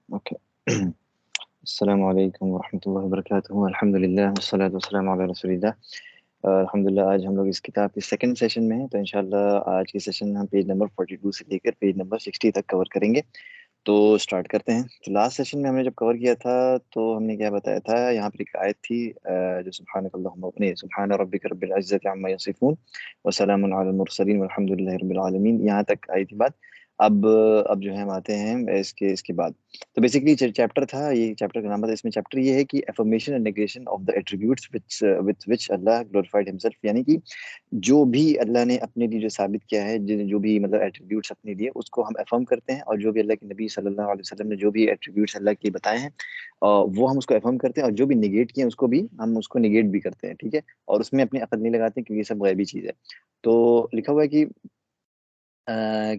Okay. अस्सलाम वालेकुम वरहमतुल्लाहि वबरकातुहू। अल्हम्दुलिल्लाह वस्सलातु वस्सलामु अला रसूलिल्लाह। अल्हम्दुलिल्लाह आज हम लोग इस किताब के सेकंड सेशन में हैं, तो इंशाल्लाह आज की सेशन हम पेज नंबर 42 से लेकर पेज नंबर 60 तक कवर करेंगे। तो स्टार्ट करते हैं। तो लास्ट सेशन में हमने जब कवर किया था, तो हमने क्या बताया था, यहाँ पर एक आयत थी जो सुब्हानकल्लाहुम्मा नहीं सुब्हान रब्बिक रब्बिल इज्जति अम्मा यसिफून व सलामुन अलल मुरसलीन वल्हम्दुलिल्लाहि रब्बिल आलमीन, यहाँ तक आई थी बात। अब जो है हम आते हैं इसके बाद। तो बेसिकली चैप्टर था, ये चैप्टर का नाम था, इसमें चैप्टर ये है कि affirmation and negation of the attributes with which Allah glorified himself, यानी कि जो भी अल्लाह ने अपने लिए जो साबित किया है, जो भी मतलब एट्रीब्यूट्स अपने लिए, उसको हम अफर्म करते हैं, और जो भी अल्लाह के नबी सल्लल्लाहु अलैहि वसल्लम ने जो भी एट्रीब्यूट्स अल्लाह के बताए हैं वो हम उसको अफर्म करते हैं, और जो भी निगेट किए हैं उसको भी हम उसको निगेट भी करते हैं, ठीक है। और उसमें अपनी अकल नहीं लगाते क्योंकि ये सब गैबी चीज़ है। तो लिखा हुआ है कि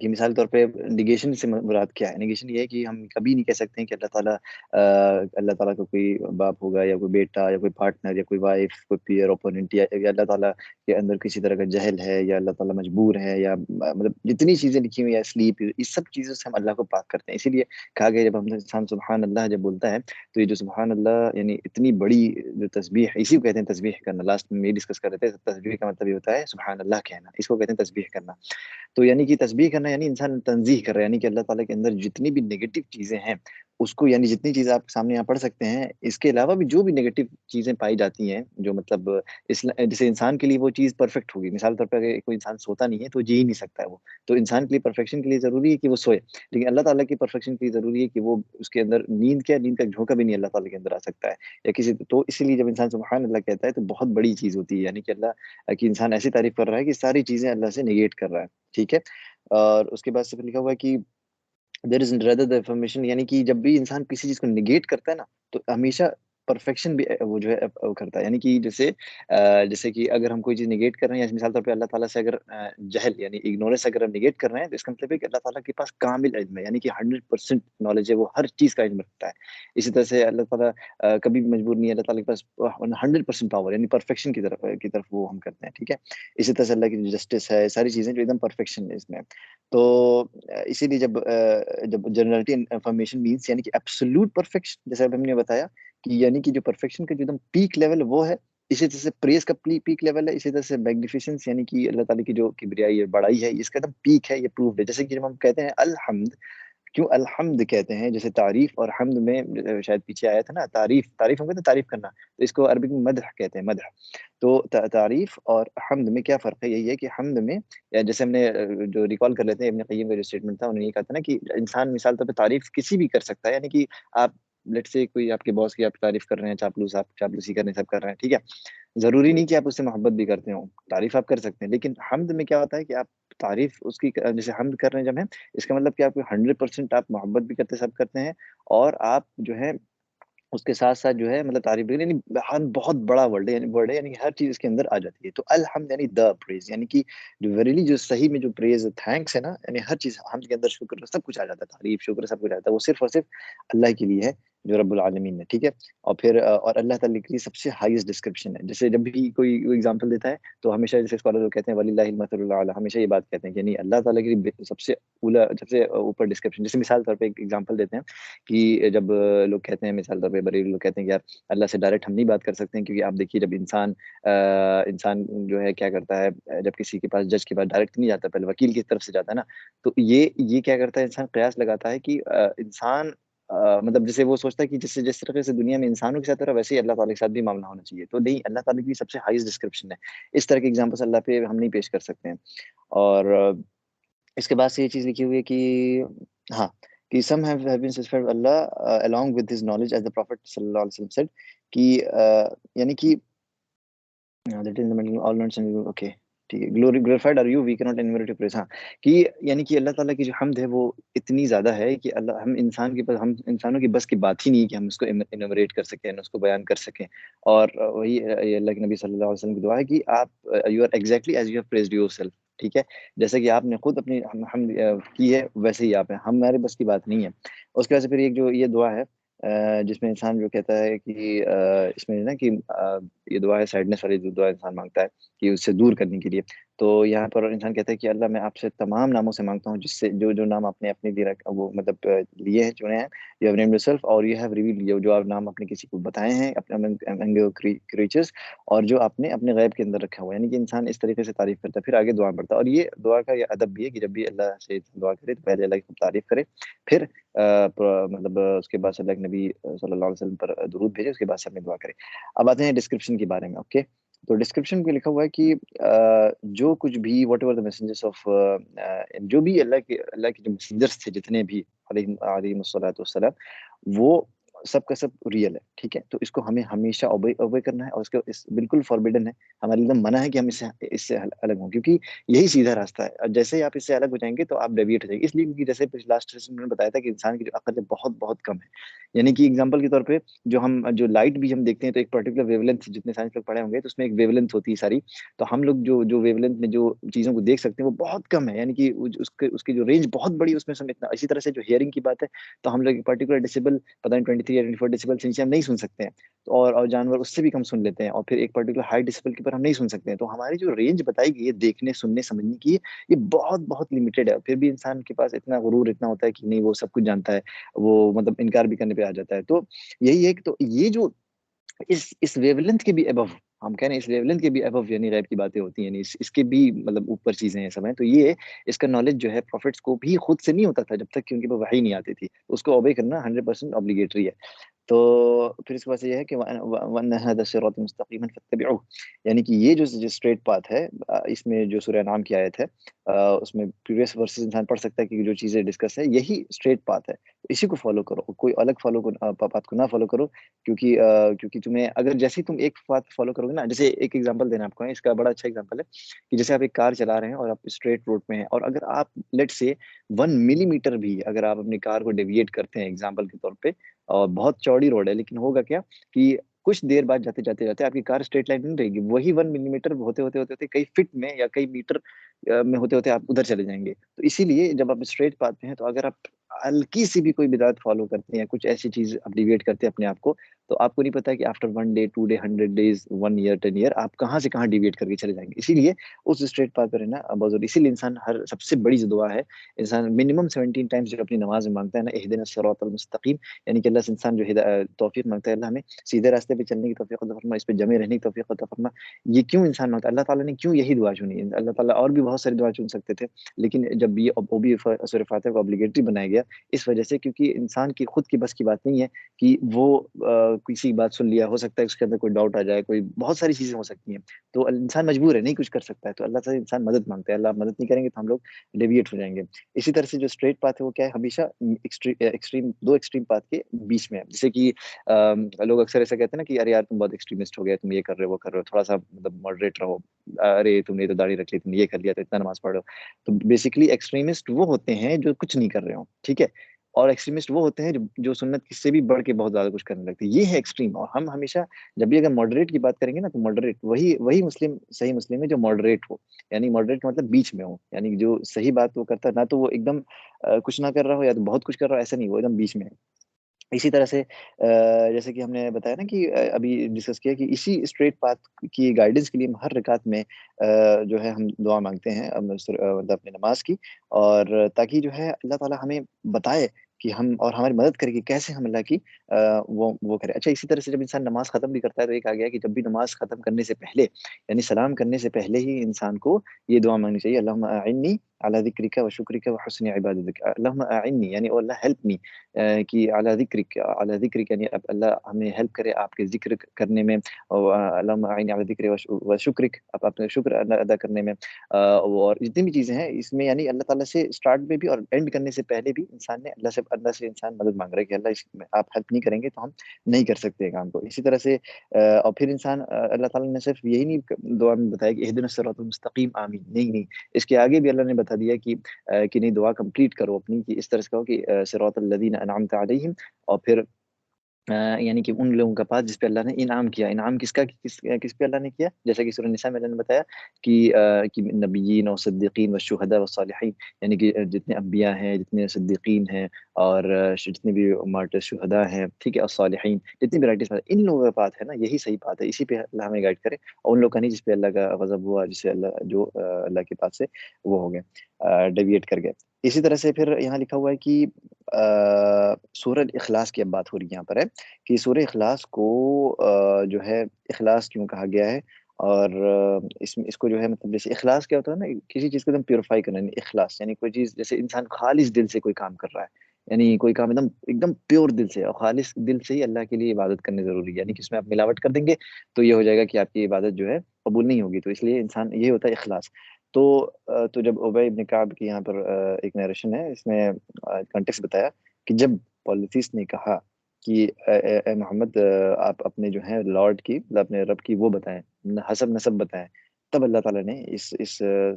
मिसाल के तौर पे निगेशन से मुराद क्या है? निगेशन ये है कि हम कभी नहीं कह सकते हैं कि अल्लाह ताला का कोई बाप होगा या कोई बेटा या कोई पार्टनर या कोई वाइफ, कोई पीयर, ओपोनेंट, या अल्लाह ताला के अंदर किसी तरह का जहल है, या अल्लाह ताला मजबूर है, या मतलब जितनी चीज़ें लिखी हुई है, स्लीप, इस सब चीज़ों से हम अल्लाह को पाक करते हैं। इसीलिए कहा गया, जब हम इंसान सुब्हान अल्लाह जब बोलता है, तो ये जो सुब्हान अल्लाह यानी इतनी बड़ी जो तस्बीह है, इसी को कहते हैं तस्बीह करना। लास्ट में ये डिस्कस कर रहे थे, तस्बीह का मतलब ये होता है सुब्हान अल्लाह कहना, इसको कहते हैं तस्बीह करना। तो यानी कि तस्बीह करना यानी इंसान तंज़ीह कर रहा है, यानी कि अल्लाह ताला के अंदर जितनी भी नेगेटिव चीज़ें हैं, उसको, यानी जितनी चीज़ें आप सामने यहाँ पढ़ सकते हैं, इसके अलावा भी जो भी नेगेटिव चीज़ें पाई जाती हैं, जो मतलब जैसे इंसान के लिए वो चीज़ परफेक्ट होगी। मिसाल के तौर पे अगर कोई इंसान सोता नहीं है, तो जी ही नहीं सकता है वो। तो इंसान के लिए परफेक्शन के लिए ज़रूरी है कि वो सोए। लेकिन अल्लाह ताला की परफेक्शन के लिए ज़रूरी है कि वो उसके अंदर नींद क्या, नींद का झोंका भी नहीं अल्लाह ताला के अंदर आ सकता है, या किसी, तो इसीलिए जब इंसान सुब्हान अल्लाह कहता है, तो बहुत बड़ी चीज़ होती है, यानी कि कि इंसान ऐसी तारीफ़ कर रहा है कि सारी चीज़ें अल्लाह से नेगेट कर रहा है। ठीक है? और उसके बाद से फिर लिखा हुआ है कि there is rather the affirmation, यानी कि जब भी इंसान किसी चीज़ को नेगेट करता है ना, तो हमेशा परफेक्शन भी वो जो है वो करता है। यानी कि जैसे कि अगर हम कोई चीज़ नेगेट कर रहे हैं, या मिसाल तौर पे अल्लाह ताला से अगर जहल यानी इग्नोरेंस अगर हम नेगेट कर रहे हैं, तो इसका मतलब है कि अल्लाह ताला के पास कामिल इल्म है, यानी कि 100% नॉलेज है, वो हर चीज़ का इल्म रखता है। इसी तरह से अल्लाह ताला कभी भी मजबूर नहीं है, अल्लाह ताला के पास 100% पावर, यानी परफेक्शन की तरफ वो हम करते हैं, ठीक है? इसी तरह से अल्लाह की जो जस्टिस है, सारी चीज़ें जो एकदम परफेक्शन है इसमें। तो इसीलिए जब जनरलिटी इन्फॉर्मेशन मीन्स, यानी कि एब्सोल्यूट परफेक्शन, जैसे अभी हमने बताया कि यानी कि जो परफेक्शन का जो एकदम पीक लेवल वो है, इसी तरह से प्रेज़ का पीक लेवल है, इसी तरह से मैग्निफिसेंस, यानी कि अल्लाह ताला की जो किब्रियाई है, बड़ाई है, इसका एकदम पीक है, ये प्रूव्ड है। जैसे कि जब हम कहते हैं अल-हम्द, क्यों अल-हम्द कहते हैं? जैसे तारीफ़ और हम्द में शायद पीछे आया था ना, तारीफ़ तारीफ़ हम कहते हैं तारीफ़ करना, तो इसको अरबिक में मदह कहते हैं, मदह। तो तारीफ़ और हम्द में क्या फ़र्क है? यही है कि हम्द में, या जैसे हमने जो रिकॉल कर लेते हैं, इब्न क़य्यिम का जो स्टेटमेंट था, उन्होंने ये कहा था ना कि इंसान मिसाल तौर पे तारीफ़ किसी भी कर सकता है, यानी कि आप लेट्स से कोई आपके बॉस की आप तारीफ़ कर रहे हैं, आप चापलूसी कर रहे हैं, सब कर रहे हैं, ठीक है? ज़रूरी नहीं कि आप उससे मोहब्बत भी करते हों, तारीफ़ आप कर सकते हैं, लेकिन हम्द में क्या होता है कि आप तारीफ़ उसकी जैसे हम्द कर रहे हैं जब हैं, इसका मतलब कि आप 100% आप मोहब्बत भी करते, सब करते हैं, और आप जो है उसके साथ-साथ जो है मतलब तारीफ़ भी, यानी बहुत बड़ा वर्ड है, यानी हर चीज़ इसके अंदर आ जाती है। तो अल-हम्द यानी द प्रेज़, यानी कि जो वेरिली जो सही में जो प्रेज़ थैंक्स है ना, यानी हर चीज़ हम्द के अंदर शुक्र सब कुछ आ जाता है, तारीफ़, शुक्र सब कुछ आ जाता है। वो सिर्फ़ और सिर्फ़ अल्लाह के लिए है, जो रब्बुल आलमीन है, ठीक है? और फिर और अल्लाह ताला के लिए सबसे हाईएस्ट डिस्क्रिप्शन है। जैसे जब भी कोई एग्ज़ाम्पल देता है, तो हमेशा जैसे स्कॉलर लोग कहते हैं वलिल्लाहिल मसलुल आला, हमेशा ये बात कहते हैं कि यानी अल्लाह ताला के लिए सबसे ऊपर डिस्क्रिप्शन। जैसे मिसाल तौर पे एक एग्ज़ाम्पल देते हैं कि जब लोग कहते हैं, मिसाल तौर पे बरेलवी लोग कहते हैं कि यार अल्लाह से डायरेक्ट हम नहीं बात कर सकते हैं, क्योंकि आप देखिए जब इंसान जो है क्या करता है, जब किसी के पास जज के पास डायरेक्ट नहीं जाता, पहले वकील की तरफ से जाता है ना, तो ये क्या करता है, इंसान कयास लगाता है कि इंसान मतलब जैसे वो सोचता है कि जिस तरह से दुनिया में इंसानों के साथ हो रहा है, वैसे ही अल्लाह ताला के साथ भी मामला होना चाहिए। तो नहीं, अल्लाह ताला की सबसे हाईएस्ट डिस्क्रिप्शन है। इस तरह के एग्ज़ाम्पल्स अल्लाह पे हम नहीं पेश कर सकते हैं। और इसके बाद से ये चीज़ लिखी हुई है कि हाँ, कि some have been satisfied with Allah along with his knowledge as the Prophet सल्लल्लाहु अलैहि वसल्लम said कि यानी कि that is the middle all notes and okay, ठीक है। Glorified are you we can not enumerate your praise, हाँ, कि यानी कि अल्लाह ताला की जो हम्द है वो इतनी ज़्यादा है कि हम इंसानों की बस की बात ही नहीं है कि हम उसको एनुमरेट कर सकें, उसको बयान कर सकें। और वही ये अल्लाह के नबी सल्लल्लाहु अलैहि वसल्लम की दुआ है कि आप you are exactly as you have praised yourself, ठीक है? जैसे कि आपने खुद अपनी हमद की है, वैसे ही आप हैं, हमारे बस की बात नहीं है। उसके बाद से फिर एक जो ये दुआ है जिसमें इंसान जो कहता है कि इसमें ना कि ये दुआ है सैडनेस वाली जो दुआ इंसान माँगता है कि उससे दूर करने के लिए। तो यहाँ पर इंसान कहता है कि अल्लाह मैं आपसे तमाम नामों से मांगता हूँ जिससे जो जो नाम आपने अपने लिए वो मतलब लिए हैं, चुने हैं, यू हैव नेम्ड योरसेल्फ और यू हैव रिवील्ड, जो जो आप नाम अपने किसी को बताए हैं अपने क्रीचर्स, और जो आपने अपने गैब के अंदर रखा हुआ है। यानी कि इंसान इस तरीके से तारीफ करता है, फिर आगे दुआ पढ़ता है। और ये दुआ का ये अदब भी है कि जब भी अल्लाह से दुआ करे तो पहले अल्लाह की खूब तारीफ करे, फिर मतलब उसके बाद से अल्लाह के नबी सल्लल्लाहु अलैहि वसल्लम पर दुरूद भेजे, उसके बाद से हमें दुआ करे। अब आते हैं डिस्क्रिप्शन के बारे में। ओके, तो डिस्क्रिप्शन में लिखा हुआ है कि जो कुछ भी what ever the messengers of, जो भी अल्लाह के जो मैसेंजर्स थे जितने भी अलैहिस्सलाम, वो सब का सब रियल है, ठीक है। तो इसको हमें हमेशा ओबे ओबे करना है, और इसको इस बिल्कुल फॉरबिडन है, हमारे लिए मना है कि हम इससे इससे अलग हों, क्योंकि यही सीधा रास्ता है। और जैसे ही आप इससे अलग हो जाएंगे तो आप डेविएट हो जाएंगे, इसलिए क्योंकि जैसे लास्ट सेशन में बताया था कि इंसान की जो अकल है बहुत बहुत कम है। यानी कि एग्जाम्पल के तौर पे जो लाइट भी हम देखते हैं तो एक पर्टिकुलर वेवलेंथ, जितने साइंस लोग पढ़े होंगे तो उसमें एक वेवलेंथ होती है सारी। तो हम लोग जो जो वेवलेंथ में जो चीजों को देख सकते हैं वो बहुत कम है, यानी कि उसके उसकी जो रेंज बहुत बड़ी है, उसमें से हम इतना। इसी तरह से जो हियरिंग की बात है, तो हम लोग एक पर्टिकुलर डिसिबल, पता नहीं 23 या 24 डिसिबल से नीचे हम नहीं सुन सकते हैं। तो और जानवर उससे भी कम सुन लेते हैं, और फिर एक पर्टिकुलर हाई डिसिबल के ऊपर हम नहीं सुन सकते हैं। तो हमारी जो रेंज बताई गई है देखने सुनने समझने की, ये बहुत बहुत लिमिटेड है। फिर भी इंसान के पास इतना गुरूर इतना होता है कि नहीं वो सब कुछ जानता है, वो मतलब इनकार भी करने पे आ जाता है। तो यही है कि तो ये जो इस वेवलेंथ के भी अबव, हम कह रहे हैं इस वेवलेंथ के भी अबव, यानी गैब की बातें होती हैं, यानी इसके भी मतलब ऊपर चीजें हैं सब हैं। तो ये इसका नॉलेज जो है प्रॉफिट्स को भी खुद से नहीं होता था जब तक कि उनके पास वही नहीं आती थी, उसको ओबे करना 100% ऑब्लिगेटरी है। तो फिर इसके बाद से ये है कि वअन्न हादा सिराती मुस्तकीमन फत्तबिऊह, यानी कि ये जो स्ट्रेट पाथ है, इसमें जो सूरह नाम की आयत है, उसमें प्रीवियस वर्सेस इंसान पढ़ सकता है कि जो चीजें डिस्कस है यही स्ट्रेट पाथ है, तो इसी को फॉलो करो, कोई अलग पाथ को ना फॉलो करो। क्योंकि तुम्हें अगर जैसे ही तुम एक पाथ फॉलो करोगे ना, जैसे एक एग्जांपल देना आपको है, इसका बड़ा अच्छा एग्जांपल है कि जैसे आप एक कार चला रहे हैं और आप स्ट्रेट रोड में हैं, और अगर आप लेट से 1 मिलीमीटर भी अगर आप अपनी कार को डेविएट करते हैं एग्जाम्पल के तौर पे, और बहुत चौड़ी रोड है, लेकिन होगा क्या कि कुछ देर बाद जाते जाते जाते आपकी कार स्ट्रेट लाइन नहीं रहेगी, वही 1 मिलीमीटर होते होते होते होते कई फीट में या कई मीटर में होते होते आप उधर चले जाएंगे। तो इसीलिए जब आप स्ट्रेट पाथ पे हैं, तो अगर आप हल्की सी भी कोई बिदात फॉलो करते हैं, कुछ ऐसी चीज आप डिविएट करते हैं अपने आप को, तो आपको नहीं पता कि after 1 day 2 day 100 days 1 year 10 year आप कहाँ से कहाँ डिविएट करके चले जाएंगे। इसीलिए उस स्ट्रेट पाथ पर रहना बहुत जरूरी। इसीलिए इंसान हर सबसे बड़ी जो दुआ है, इंसान मिनिमम 17 टाइम्स जो अपनी नमाज में मांगता है ना, इहदिना सिरातल मुस्तकीम, यानी कि अल्लाह से इंसान जो तौफीक मांगता है, अल्लाह हमें सीधे रास्ते पे चलने की तौफीक अता फरमा, इस पे जमे रहने की तौफीक अता फरमा। ये क्यों इंसान मांगता है, अल्लाह ताला ने क्यों यही दुआ चुनी है? अल्लाह ताला और भी बहुत सारी दुआ चुन सकते थे, लेकिन जब ये वो भी सूरह फातिहा को ऑब्लिगेटरी बनाया गया, इस वजह से क्योंकि इंसान की खुद की बस की बात नहीं है कि वो किसी की बात सुन लिया, हो सकता है उसके अंदर कोई डाउट आ जाए, कोई बहुत सारी चीजें हो सकती हैं, तो इंसान मजबूर है, नहीं कुछ कर सकता है, तो अल्लाह से इंसान मदद मांगता है। अल्लाह मदद नहीं करेंगे तो हम लोग डेविएट हो जाएंगे। इसी तरह से जो स्ट्रेट पाथ है वो क्या है, हमेशा एक्सट्रीम दो एक्सट्रीम पाथ के बीच में है। जैसे कि लोग अक्सर ऐसा कहते हैं ना कि अरे यार तुम बहुत एक्सट्रीमिस्ट हो गए, तुम ये कर रहे हो वो कर रहे हो, थोड़ा सा मतलब मॉडरेट रहो, अरे तुमने तो दाढ़ी रख ली, तुमने ये कर लिया तो इतना नमाज पढ़ो। तो बेसिकली एक्सट्रीमिस्ट वो होते हैं जो कुछ नहीं कर रहे हो, ठीक है, और एक्सट्रीमिस्ट वो होते हैं जो सुन्नत से भी बढ़ के बहुत ज्यादा कुछ करने लगते हैं, ये है एक्सट्रीम। और हम हमेशा जब भी अगर मॉडरेट की बात करेंगे ना, तो मॉडरेट वही वही मुस्लिम, सही मुस्लिम है जो मॉडरेट हो, यानी मॉडरेट मतलब बीच में हो, यानी जो सही बात वो करता है ना, तो वो एकदम कुछ ना कर रहा हो या तो बहुत कुछ कर रहा हो, ऐसा नहीं, वो एकदम बीच में है। इसी तरह से जैसे कि हमने बताया ना कि अभी डिस्कस किया कि इसी स्ट्रेट पाथ की गाइडेंस के लिए हम हर रकात में जो है हम दुआ मांगते हैं, मतलब अपनी नमाज की, और ताकि जो है अल्लाह ताला हमें बताए कि हम, और हमारी मदद करे कि कैसे हम अल्लाह की वो करें। अच्छा, इसी तरह से जब इंसान नमाज खत्म भी करता है, तो एक आ गया कि जब भी नमाज खत्म करने से पहले, यानी सलाम करने से पहले ही इंसान को ये दुआ मांगनी चाहिए, अल्लाहुम्मा अइन्नी अला ज़िक्रिका व शुक्रिका व हुस्नि इबादतिक, अल्लाहुम्मा अइन्नी यानी ओ अल्लाह हेल्प मी, कि अला ज़िक्रिक यानी अब अल्लाह हमें हेल्प करे आपके ज़िक्र करने में, और अल्लाहुम्मा अइन्नी अला ज़िक्रि व शुक्रिक, आप अपने शुक्र अदा करने में, और जितनी भी चीज़ें हैं इसमें, यानी अल्लाह ताला से स्टार्ट में भी और एंड करने से पहले भी इंसान ने अल्लाह से इंसान मदद मांग रहा है कि अल्लाह इसमें आप हेल्प नहीं करेंगे तो हम नहीं कर सकते काम को। इसी तरह से और फिर इंसान अल्लाह ताला ने सिर्फ यही नहीं दुआ में बताया कि इहदिना सिरातल मुस्तकीम आमीन, नहीं नहीं, इसके आगे भी अल्लाह ने बता दिया कि नहीं दुआ कंप्लीट करो अपनी, कि इस तरह से कहो कि सिरातल लज़ीना अनअमता अलैहिम, और फिर यानी कि उन लोगों का पास जिस पे अल्लाह ने इनाम किया। इनाम किस पे अल्लाह ने किया? जैसा कि सूरह निसा में अल्लाह ने बताया कि नबिय्यीन और सिद्दीकीन व शुहदा व सालिहीन, यानी कि जितने अम्बिया हैं, जितने सिद्दीकीन हैं, और जितने भी मार्टिर शुहदा हैं, ठीक है, और सालिहीन, जितनी भी राइटिस इन लोगों का पास है ना, यही सही बात है, इसी पे अल्लाह हमें गाइड करे। और उन लोग का नहीं जिस पे अल्लाह का गजब हुआ, जिसे अल्लाह जो अल्लाह के पास से वो हो गए, डेविएट कर गए। इसी तरह से फिर यहाँ लिखा हुआ है कि सूरह इखलास की अब बात हो रही है यहाँ पर, है कि सूरह इखलास को जो है इखलास क्यों कहा गया है। और इसमें इसको जो है मतलब जैसे इखलास क्या होता है ना, किसी चीज को एकदम प्योरीफाई करना, यानी इखलास यानी कोई चीज, जैसे इंसान खालिस दिल से कोई काम कर रहा है, यानी कोई काम एकदम एकदम प्योर दिल से और खालिस दिल से ही अल्लाह के लिए इबादत करनी जरूरी है। यानी कि इसमें आप मिलावट कर देंगे तो ये हो जाएगा कि आपकी इबादत जो है कबूल नहीं होगी। तो इसलिए इंसान, ये होता है इखलास। तो तो जब उबय इब्न काब की यहाँ पर एक नरेशन है, इसमें कॉन्टेक्स्ट बताया कि जब पॉलिथिस ने कहा कि ए मोहम्मद, आप अपने जो है लॉर्ड की, मतलब अपने रब की वो बताएं, हसब नसब बताएं, तब अल्लाह ताला ने इस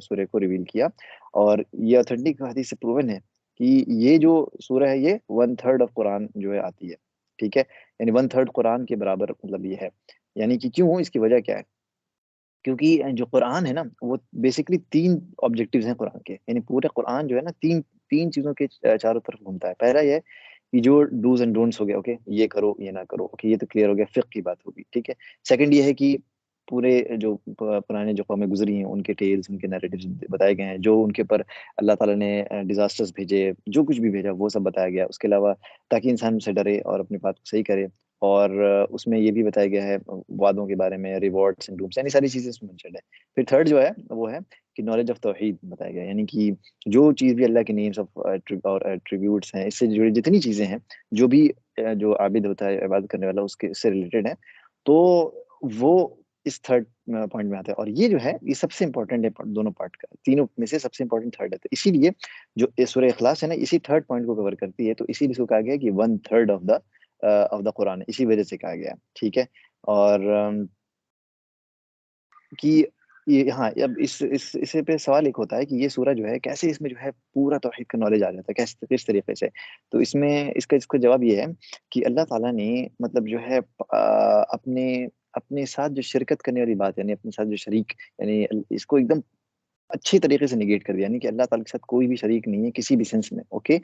सूरह को रिवील किया। और ये ऑथेंटिक हदीस से प्रूवन है कि ये जो सूरह है ये 1/3 ऑफ कुरान जो है आती है, ठीक है, यानी 1/3 कुरान के बराबर मतलब ये है। यानी कि क्यों, इसकी वजह क्या है? क्योंकि जो कुरान है ना, वो बेसिकली तीन ऑब्जेक्टिव्स हैं कुरान के, यानी पूरा कुरान जो है ना, तीन तीन चीजों के चारों तरफ घूमता है। पहला ये है कि जो डूज एंड डोंट्स हो गया, ओके, ये करो ये ना करो, ओके, ये तो क्लियर हो गया, फिक्र की बात होगी, ठीक है। सेकंड ये है कि पूरे जो पुराने जो कौमें गुजरी हैं उनके टेल्स, उनके नैरेटिव्स बताए गए हैं, जो उनके ऊपर अल्लाह ताला ने डिजास्टर्स भेजे, जो कुछ भी भेजा वो सब बताया गया। उसके अलावा ताकि इंसान उससे डरे और अपनी बात को सही करे। और उसमें ये भी बताया गया है वादों के बारे में, रिवॉर्ड्स एंड डूम्स, यानी सारी चीजें उसमें मेंशन्ड है। फिर थर्ड जो है वो है कि नॉलेज ऑफ तौहीद बताया गया है, यानी कि जो चीज भी अल्लाह के नेम्स ऑफ और एट्रीब्यूट्स हैं, इससे जुड़ी जितनी चीजें हैं, जो भी जो आबिद होता है, इबादत करने वाला, उसके इससे रिलेटेड है, तो वो इस थर्ड पॉइंट में आता है। और ये जो है ये सबसे इंपॉर्टेंट है दोनों पार्ट का, तीनों में से सबसे इंपॉर्टेंट थर्ड है। तो इसीलिए जो ये सूरह इखलास है ना, इसी थर्ड पॉइंट को कवर करती है, तो इसीलिए इसको कहा गया है कि 1/3 ऑफ द कुरान है, इसी वजह से कहा गया है, ठीक है। और कि ये, हाँ, अब इस इसे पे सवाल एक होता है कि ये सूरह जो है कैसे इसमें जो है पूरा तौहीद का नॉलेज आ जाता है, कैसे किस तरीके से। तो इसमें इसका जवाब ये है कि अल्लाह ताला ने मतलब जो है अपने अपने साथ जो शिरकत करने वाली बात है, यानी अपने साथ जो शरीक, यानी इसको एकदम अच्छी तरीके से निगेट कर दिया, यानी कि अल्लाह ताला के साथ कोई भी शरीक नहीं है किसी भी सेंस में, ओके।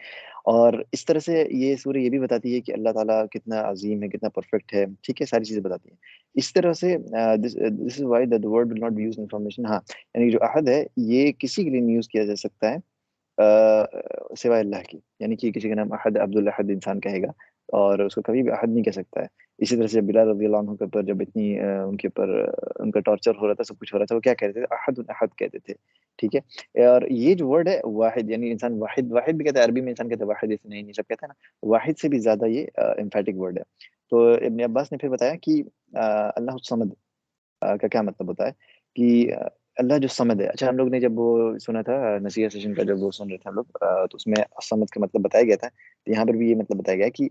और इस तरह से ये सूरह ये भी बताती है कि अल्लाह ताला कितना अजीम है, कितना परफेक्ट है, ठीक है, सारी चीजें बताती हैं। इस तरह से this is why the word will not be used information. हाँ, यानी कि जो अहद है ये किसी के लिए नहीं यूज किया जा सकता है सिवाय अल्लाह की। यानी कि किसी का नाम अहद, अब्दुल अहद इंसान कहेगा और उसको कभी भी अहद नहीं कह सकता है। इसी तरह से बिलाल रज़ी अल्लाह अन्हु के ऊपर जब इतनी उनके ऊपर उनका टॉर्चर हो रहा था, सब कुछ हो रहा था, वो क्या कहते थे? अहद अहद कहते थे, ठीक है। और ये जो वर्ड है वाहिद, यानी इंसान वाहिद, वाहिद भी कहते हैं अरबी में, इंसान कहते हैं वाहिद, ऐसे नहीं नहीं सब कहते हैं ना, वाहिद से भी ज्यादा ये एम्फेटिक वर्ड है। तो इब्न अब्बास ने फिर बताया कि अल्लाह समद का क्या मतलब होता है कि अल्लाह जो समद है। अच्छा, हम लोग ने जब वो सुना था नसीहा सेशन का, जब वो सुन रहे थे हम लोग, तो उसमें समद का मतलब बताया गया था। तो यहाँ पर भी ये मतलब बताया गया है कि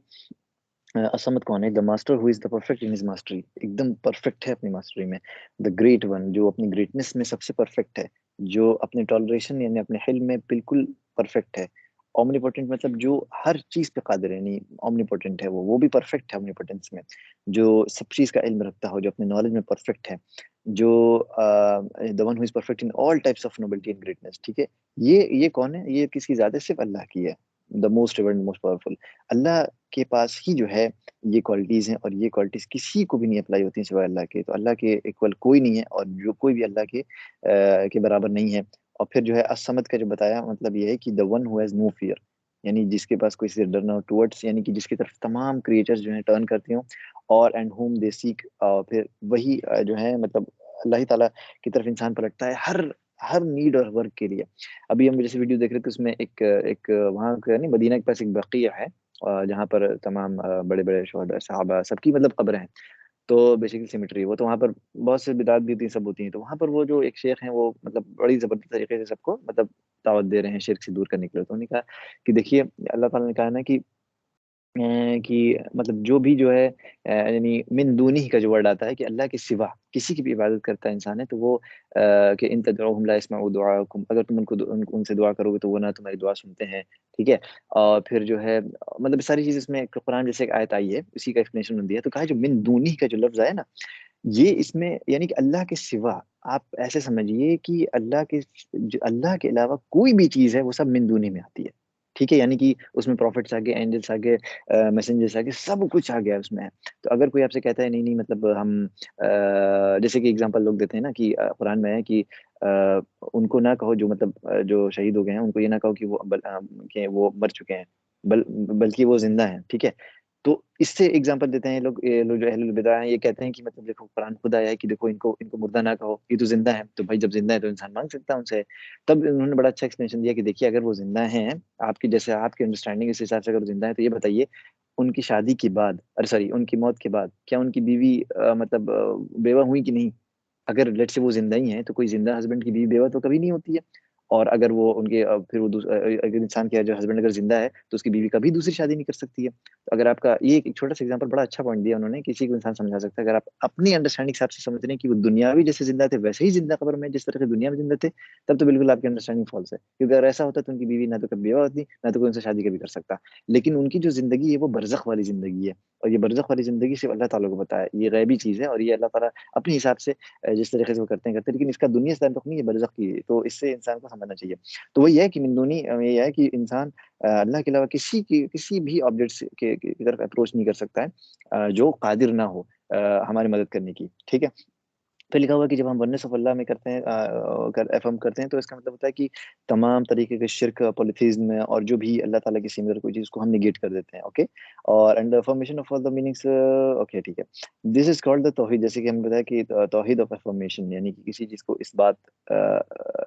असमत कौन है? The master who is the perfect in his mastery, एकदम परफेक्ट है अपनी मास्टरी में। द ग्रेट वन, जो अपनी ग्रेटनेस में सबसे परफेक्ट है, जो अपने टॉलरेशन यानी अपने हिल्म में बिल्कुल परफेक्ट है। ओमनीपोटेंट मतलब जो हर चीज पे कादिर है, यानी ओमनीपोटेंट है, वो भी परफेक्ट है ओमनीपोटेंस में। जो सब चीज का इल्म रखता हो, जो अपने नॉलेज में परफेक्ट है, जो the one who is perfect in all types of nobility and greatness, ठीक है। ये कौन है? ये किसकी जात है? सिर्फ अल्लाह की है। The most revered, most powerful. Allah के पास ही जो है ये क्वालिटीज हैं, और ये क्वालिटीज किसी को भी नहीं अप्लाई होती सिवाय अल्लाह के। तो अल्लाह के इक्वल कोई नहीं है, और जो कोई भी अल्लाह के बराबर नहीं है। और फिर जो है असमद का जो बताया मतलब ये है कि the one who has no fear, यानी जिसके पास कोई से डर ना हो, टुवर्ड्स, यानी कि जिसकी तरफ तमाम क्रिएचर्स जो है टर्न करते हो, और एंड होम दे सीक, फिर वही जो है मतलब अल्लाह ही ताला की तरफ इंसान पलटता है हर हर नीड और वर्क के लिए। अभी हम जैसे वीडियो देख रहे थे, उसमें एक एक वहाँ का नहीं, मदीना के पास एक बकीया है, जहाँ पर तमाम बड़े बड़े शोहदा सहाबा सबकी मतलब कब्र हैं। तो बेसिकली सिमेट्री, वो तो वहाँ पर बहुत से बिदात भी होती हैं, सब होती हैं। तो वहाँ पर वो जो एक शेख हैं, वो मतलब बड़ी जबरदस्त तरीके से सबको मतलब दावत दे रहे हैं शिर्क से दूर करने के लिए। तो उन्होंने कहा कि देखिए, अल्लाह ताला ने कहा है ना कि कि मतलब जो भी जो है यानी मिन दूनी का जो वर्ड आता है कि अल्लाह के सिवा किसी की भी इबादत करता है इंसान है तो वो कि इन तदऊहुम ला यस्मऊ दुआकुम, अगर तुम उनसे दुआ करोगे तो वो ना तुम्हारी दुआ सुनते हैं, ठीक है। और फिर जो है मतलब सारी चीज़ इसमें कुरान जैसे एक आयत आई है उसी का एक्सप्लेनेशन दिया, तो कहा जो मिन दूनी का जो लफ्ज़ आया ना, ये इसमें यानी कि अल्लाह के सिवा आप ऐसे समझिए कि अल्लाह के अलावा कोई भी चीज़ है वो सब मिन दूनी में आती है। ठीक है? यानी कि उसमें प्रॉफ़िट्स आ गए, एंजेल्स आ गए, मैसेंजर्स आ गए, सब कुछ आ गया उसमें। तो अगर कोई आपसे कहता है नहीं, नहीं मतलब हम जैसे कि एग्ज़ाम्पल लोग देते हैं ना कि कुरान में है कि उनको ना कहो जो मतलब जो शहीद हो गए हैं, उनको ये ना कहो कि कि वो मर चुके हैं, बल्कि वो ज़िंदा हैं, ठीक है? तो इससे एग्ज़ाम्पल देते हैं ये लोग जो अहलुल बिदा हैं, ये कहते हैं कि मतलब देखो कुरान खुद आया है कि देखो इनको इनको मुर्दा ना कहो, ये तो ज़िंदा है। तो भाई जब ज़िंदा है तो इंसान माँग सकता है उनसे। तब उन्होंने बड़ा अच्छा एक्सप्लेनेशन दिया कि देखिए अगर वो ज़िंदा हैं, आपकी जैसे आपकी अंडरस्टैंडिंग इस हिसाब से अगर वो ज़िंदा हैं, तो ये बताइए उनकी शादी के बाद अरे सॉरी उनकी मौत के बाद क्या उनकी बीवी मतलब बेवा हुई कि नहीं? अगर लेट्स से वो ज़िंदा ही हैं, तो कोई ज़िंदा हस्बैंड की बीवी बेवा तो कभी नहीं होती है। और अगर वो उनके फिर वो अगर इंसान का जो हस्बैंड अगर ज़िंदा है, तो उसकी बीवी कभी दूसरी शादी नहीं कर सकती है। तो अगर आपका ये एक छोटा-सा एग्ज़ाम्पल बड़ा अच्छा पॉइंट दिया उन्होंने, किसी को इंसान समझा सकता है। अगर आप अपनी अंडरस्टैंडिंग के हिसाब से समझ रहे हैं कि वो दुनियावी जैसे ज़िंदा थे, वैसे ही ज़िंदा कब्र में जिस तरह से दुनिया में ज़िंदा थे, तब तो बिल्कुल आपकी अंडरस्टैंडिंग फ़ॉल्स है। क्योंकि अगर ऐसा होता तो उनकी बीवी ना तो कभी बेवा होती, ना तो कोई उनसे शादी कभी कर सकता। लेकिन उनकी जो ज़िंदगी है, वो बरज़ख वाली ज़िंदगी है और ये बरज़ख वाली ज़िंदगी सिर्फ़ अल्लाह ताला को पता है। ये गैबी चीज़ है और ये अल्लाह ताला अपने हिसाब से जिस तरीके से वो करते हैं, लेकिन इसका दुनिया से ताल्लुक नहीं है, बरज़ख की है, तो इससे इंसान को समझना चाहिए। तो वही है कि मिन दूनी ये है कि इंसान अल्लाह के अलावा किसी भी ऑब्जेक्ट्स की तरफ अप्रोच नहीं कर सकता है जो कादिर ना हो हमारी मदद करने की, ठीक है? फिर लिखा हुआ है कि जब हम वननेस ऑफ अल्लाह में करते हैं अफ़र्म करते हैं तो इसका मतलब होता है कि तमाम तरीके के शिर्क, पॉलीथीज़्म में और जो भी अल्लाह ताला की सिमिलर कोई चीज़ उसको हम नेगेट कर देते हैं, ओके? और and the affirmation of all the meanings okay ठीक है। दिस इज़ कॉल्ड द तौहीद जैसे कि हमने बताया कि तौहीद ऑफ अफ़र्मेशन यानी कि किसी चीज़ को इस बात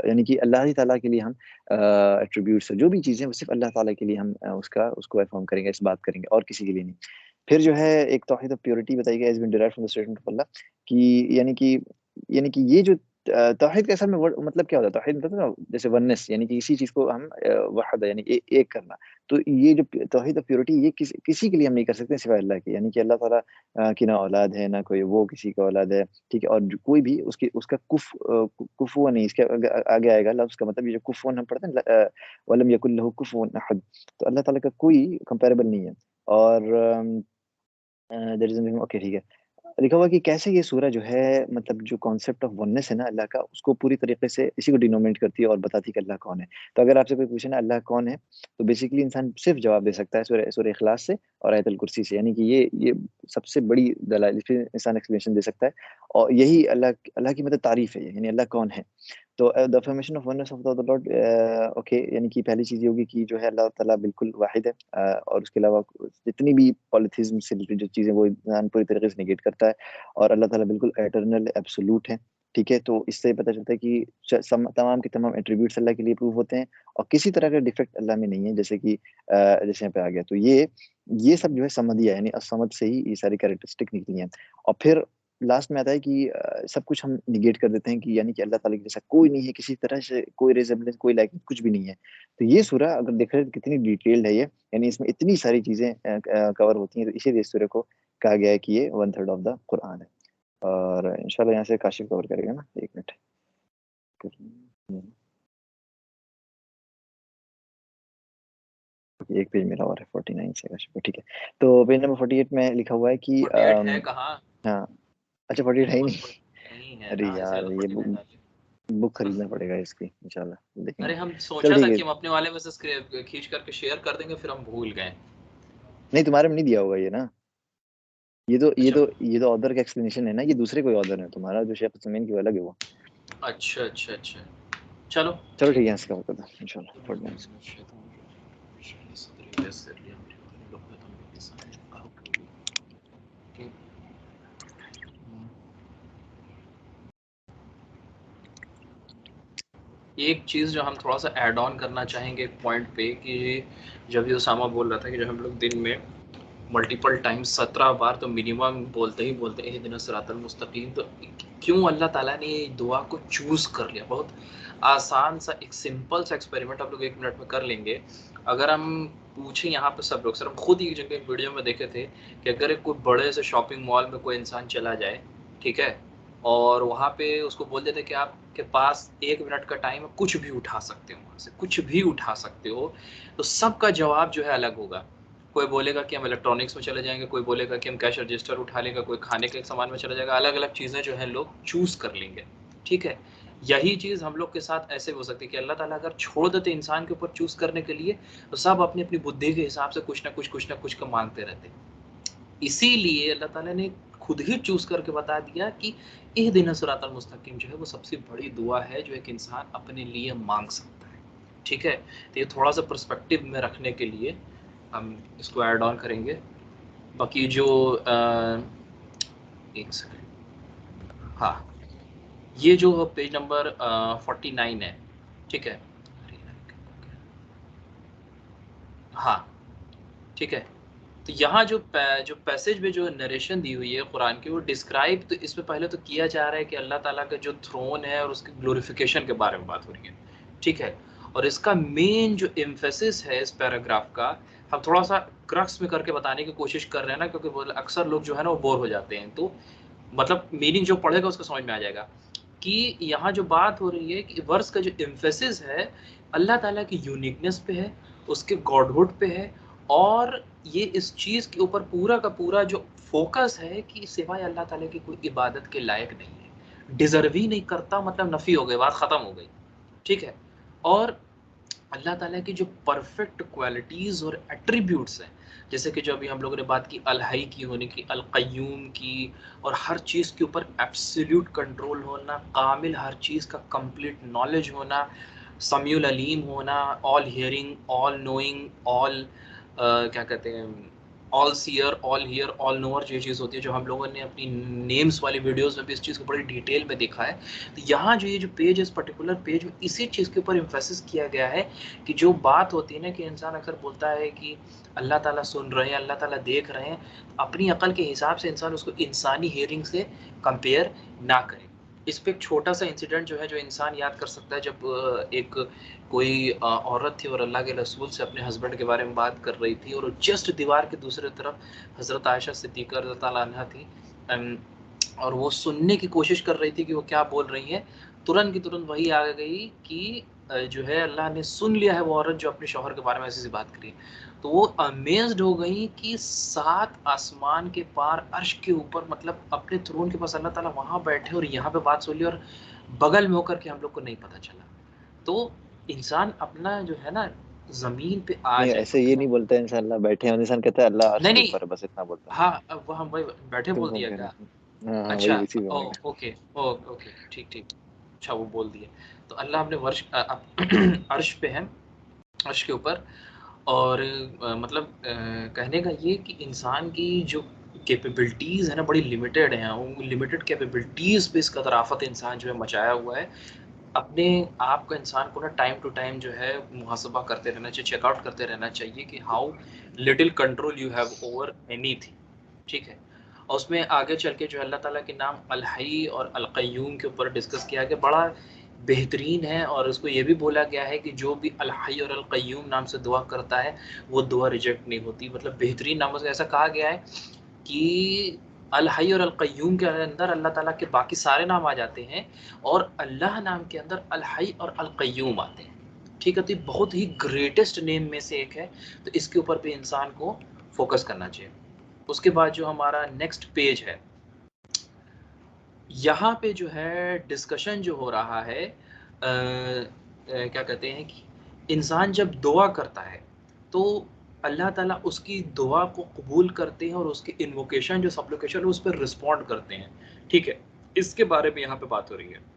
यानी कि अल्लाह ही ताला के लिए हम एट्रिब्यूट्स जो भी चीज़ें वो सिर्फ़ अल्लाह ताला के लिए हम उसको अफ़र्म करेंगे, इस बात करेंगे और किसी के लिए नहीं। फिर जो है एक तौहीद ऑफ प्योरिटी बताई गई has been derived from the statement of Allah कि यानी कि ये जो तौहीद का असल में वर्ड मतलब क्या होता है? तौहीद मतलब ना जैसे वननेस यानी कि किसी चीज़ को हम वहद यानी कि एक करना। तो ये जो तौहीद ऑफ प्योरिटी ये किसी के लिए हम नहीं कर सकते सिवाय अल्लाह के। यानी कि अल्लाह ताला की ना औलाद है, ना कोई वो किसी का औलाद है, ठीक है? और जो कोई भी उसका कुफ़ुवन नहीं इसके आगे आएगा लफ्ज़ का मतलब ये जो कुफ़ुवन हम पढ़ते हैं वलम यकुल लहू कुफ़ुवन अहद। तो अल्लाह ताला का कोई कंपैरेबल नहीं है। और देयर इज़ ओके ठीक है। लिखा हुआ है कि कैसे ये सूरह जो है मतलब जो कॉन्सेप्ट ऑफ वननेस है ना अल्लाह का उसको पूरी तरीके से इसी को डिनोमिनेट करती है और बताती है कि अल्लाह कौन है। तो अगर आपसे कोई पूछे ना अल्लाह कौन है? तो बेसिकली इंसान सिर्फ़ जवाब दे सकता है सूरह सूरह इखलास से और आयतुल कुर्सी से। यानी कि ये सबसे बड़ी दलाइल फिर इंसान एक्सप्लेनेशन दे सकता है और यही अल्लाह अल्लाह की मतलब तारीफ़ है ये, यानी अल्लाह कौन है? तो the affirmation of oneness of the Lord okay यानी कि पहली चीज़ ये होगी कि जो है अल्लाह ताला बिल्कुल वाहिद है और उसके अलावा जितनी भी पॉलीथीज़्म से रिलेटेड जो चीज़ें वो इंसान पूरी तरीके से नेगेट करता है और अल्लाह ताला बिल्कुल एटर्नल एब्सोल्यूट है, ठीक है? तो इससे पता चलता है कि तमाम के तमाम एट्रिब्यूट्स अल्लाह के लिए प्रूव होते हैं और किसी तरह का डिफेक्ट अल्लाह में नहीं है जैसे कि जैसे यहाँ पे आ गया। तो ये सब जो है समदिया यानी असमद से ही ये सारी कैरेक्टरिस्टिक निकली हैं और फिर लास्ट में आता है कि सब कुछ हम नेगेट कर देते हैं कि यानी कि अल्लाह ताला के जैसा कोई नहीं है, किसी तरह से कोई रिज़ेम्बलेंस, कोई लाइक कुछ भी नहीं है। तो ये सूरह अगर देखा जाए तो कितनी डिटेल्ड है ये, यानी इसमें इतनी सारी चीज़ें कवर होती हैं, तो इसीलिए इस सूरह को कहा गया है कि ये 1/3 ऑफ द कुरान है। और इंशाल्लाह यहाँ से काशिफ़ कवर करेगा ना? 1 मिनट। हुँ, एक पेज मेरा और है 49 से काशिफ़ का, ठीक है। तो पेज नंबर 48 में लिखा हुआ है कि 48 है कहाँ? हाँ, अच्छा 48 है ही नंबर नहीं। 40 नहीं है, अरे कहाँ से यार! चलेगा ये 49 डालिए। बुक खरीदना पड़ेगा इसकी इंशाल्लाह देखेंगे। अरे हम चल सोचा था ठीक है। कि हम अपने वाले में से खींच करके शेयर कर देंगे, फिर हम भूल गए। नहीं तुम्हारे में नहीं दिया होगा ये ना? ये तो ये अच्छा, तो ये तो ऑथर का एक्सप्लेनेशन है ना, ये दूसरे कोई ऑथर है, तुम्हारा जो शेख उस्मान की वो अलग है वो। अच्छा, अच्छा, अच्छा। चलो, चलो ठीक है ठीक यहाँ है। से कवर करते हैं इंशाल्लाह 49 से। एक चीज़ जो हम थोड़ा-सा ऐड ऑन करना चाहेंगे एक पॉइंट पे कि जब ये उसामा बोल रहा था कि जब हम लोग दिन में मल्टीपल टाइम्स 17 बार तो मिनिमम बोलते ही बोलते हैं इहदिना सिरातल मुस्तकीम, तो क्यों अल्लाह ताला ने ये दुआ को चूज़ कर लिया? बहुत आसान सा एक सिंपल सा एक्सपेरिमेंट आप लोग 1 मिनट में कर लेंगे। अगर हम पूछें यहाँ पे सब लोग, सर हम खुद ही एक जगह एक वीडियो में देखे थे कि अगर एक कोई बड़े से शॉपिंग मॉल में कोई इंसान चला जाए, ठीक है? और वहाँ पे उसको बोल देते कि आपके पास 1 मिनट का टाइम है, कुछ भी उठा सकते हो वहाँ से, कुछ भी उठा सकते हो, तो सबका जवाब जो है अलग होगा। कोई बोलेगा कि हम इलेक्ट्रॉनिक्स में चले जाएँगे, कोई बोलेगा कि हम कैश रजिस्टर उठा लेंगे, कोई खाने के सामान में चला जाएगा, अलग-अलग चीज़ें जो हैं लोग चूज़ कर लेंगे, ठीक है? यही चीज़ हम लोग के साथ ऐसे हो सकती है कि अल्लाह ताला अगर छोड़ देते इंसान के ऊपर चूज़ करने के लिए, तो सब अपनी-अपनी बुद्धि के हिसाब से कुछ न कुछ का माँगते रहते। इसीलिए अल्लाह ताला ने खुद ही चूज़ करके बता दिया कि इहदिना सिरातल मुस्तकीम जो है वो सबसे बड़ी दुआ है जो एक इंसान अपने लिए माँग सकता है, ठीक है? तो ये थोड़ा-सा पर्सपेक्टिव में रखने के लिए हम इसको ऐड ऑन करेंगे। बाकी जो 1 सेकंड, हाँ, ये जो पेज नंबर 49 है, ठीक है? हाँ, ठीक है? तो यहाँ जो पैसेज में जो नरेशन दी हुई है कुरान की, वो डिस्क्राइब तो इसमें पहले तो किया जा रहा है कि अल्लाह ताला का जो थ्रोन है और उसकी ग्लोरिफिकेशन के बारे में बात हो रही है, ठीक है? और इसका मेन जो एम्फेसिस है इस पैराग्राफ का, हम थोड़ा-सा क्रक्स में करके बताने की कोशिश कर रहे हैं ना, क्योंकि वो अक्सर लोग जो है ना वो बोर हो जाते हैं। तो मतलब मीनिंग जो पढ़ेगा उसको समझ में आ जाएगा कि यहाँ जो बात हो रही है कि वर्स का जो एम्फेसिस है, अल्लाह ताला की यूनिकनेस पे है, उसके गॉडहुड पे है, और ये इस चीज़ के ऊपर पूरा का पूरा जो फ़ोकस है कि सिवाय अल्लाह ताला की कोई इबादत के लायक नहीं है। डिज़र्व ही नहीं करता, मतलब नफ़ी हो गई, बात ख़त्म हो गई, ठीक है? और अल्लाह ताला की जो परफेक्ट क्वालिटीज़ और एट्रीब्यूट्स हैं, जैसे कि जो अभी हम लोगों ने बात की अल हई की होने की, अल क़य्यूम की, और हर चीज़ के ऊपर एब्सोल्यूट कंट्रोल होना, कामिल हर चीज़ का कंप्लीट नॉलेज होना, समीउल अलीम होना, all hearing, all knowing, all क्या कहते हैं, all seer, all hear, all knower, जो ये चीज़ होती है, जो हम लोगों ने अपनी नेम्स वाली वीडियोज़ में भी इस चीज़ को बड़ी डिटेल में देखा है। तो यहाँ जो ये जो पेज है, इस पर्टिकुलर पेज में इसी चीज़ के ऊपर एम्फेसिस किया गया है कि जो बात होती है ना कि इंसान अक्सर बोलता है कि अल्लाह ताला सुन रहे हैं, अल्लाह ताला देख रहे हैं, अपनी अकल के हिसाब से इंसान उसको इंसानी हियरिंग से कंपेयर ना करे। इस पे एक छोटा-सा इंसिडेंट जो है, जो इंसान याद कर सकता है, जब एक कोई औरत थी और अल्लाह के रसूल से अपने हस्बैंड के बारे में बात कर रही थी, और जस्ट दीवार के दूसरी तरफ हज़रत आयशा सिद्दीक़ा रज़ियल्लाहु ताला अन्हा थी, अम, और वो सुनने की कोशिश कर रही थी कि वो क्या बोल रही हैं। तुरंत की तुरंत वही आ गई कि जो है अल्लाह ने सुन लिया है वो औरत जो अपने शौहर के बारे में ऐसी-ऐसी बात करी है। तो वो अमेज़्ड हो गई कि 7 आसमान के पार अर्श के ऊपर, मतलब अपने थ्रोन के पास अल्लाह ताला वहाँ बैठे और यहाँ पे बात सुन ली, और बगल में होकर के हम लोग को नहीं पता चला। तो इंसान अपना जो है ना ज़मीन पे आ नहीं, जाए। ऐसे ये नहीं बोलता है इंसान अल्लाह बैठे हैं और इंसान कहता है अल्लाह अर्श नहीं, के नहीं। ऊपर है, बस इतना बोलता है। हाँ, अब वहाँ वही बैठे बोल कंफर्म दिया करना क्या? था। हाँ, हाँ, अच्छा, वही इसी पे मैंने ओह! कहा। ओके, ओके, ठीक, ठीक। अच्छा, वो बोल दिए। तो अल्लाह अपने अर्श पे है, अर्श के ऊपर, और मतलब कहने का ये कि इंसान की जो कैपेबिलिटीज़ है ना, बड़ी लिमिटेड हैं। वो लिमिटेड कैपेबिलिटीज़ पे इस कदर आफ़त इंसान जो है मचाया हुआ है। अपने आप को इंसान को ना टाइम टू टाइम जो है मुहासबा करते रहना चाहिए, चेकआउट करते रहना चाहिए कि how little control you have over anything, ठीक है? और उसमें आगे चल के जो अल्लाह ताला के नाम अल हई और अल क़य्यूम के ऊपर डिस्कस किया गया, बड़ा बेहतरीन है, और उसको ये भी बोला गया है कि जो भी अल हई और अल क़य्यूम नाम से दुआ करता है, वो दुआ रिजेक्ट नहीं होती। मतलब बेहतरीन नामों से ऐसा कहा गया है कि अल हई और अल क़य्यूम के अंदर अल्लाह ताला के बाकी सारे नाम आ जाते हैं, और अल्लाह नाम के अंदर अल हई और अल क़य्यूम आते हैं, ठीक है? तो ये बहुत ही ग्रेटेस्ट नेम में से एक है, तो इसके ऊपर भी इंसान को फ़ोकस करना चाहिए। उसके बाद जो हमारा नेक्स्ट पेज है, यहाँ पे जो है डिस्कशन जो हो रहा है, क्या कहते हैं कि इंसान जब दुआ करता है, तो अल्लाह ताला उसकी दुआ को कबूल करते हैं, और उसकी इन्वोकेशन जो सप्लिकेशन है उस पर रिस्पॉन्ड करते हैं, ठीक है? इसके बारे में यहाँ पे बात हो रही है।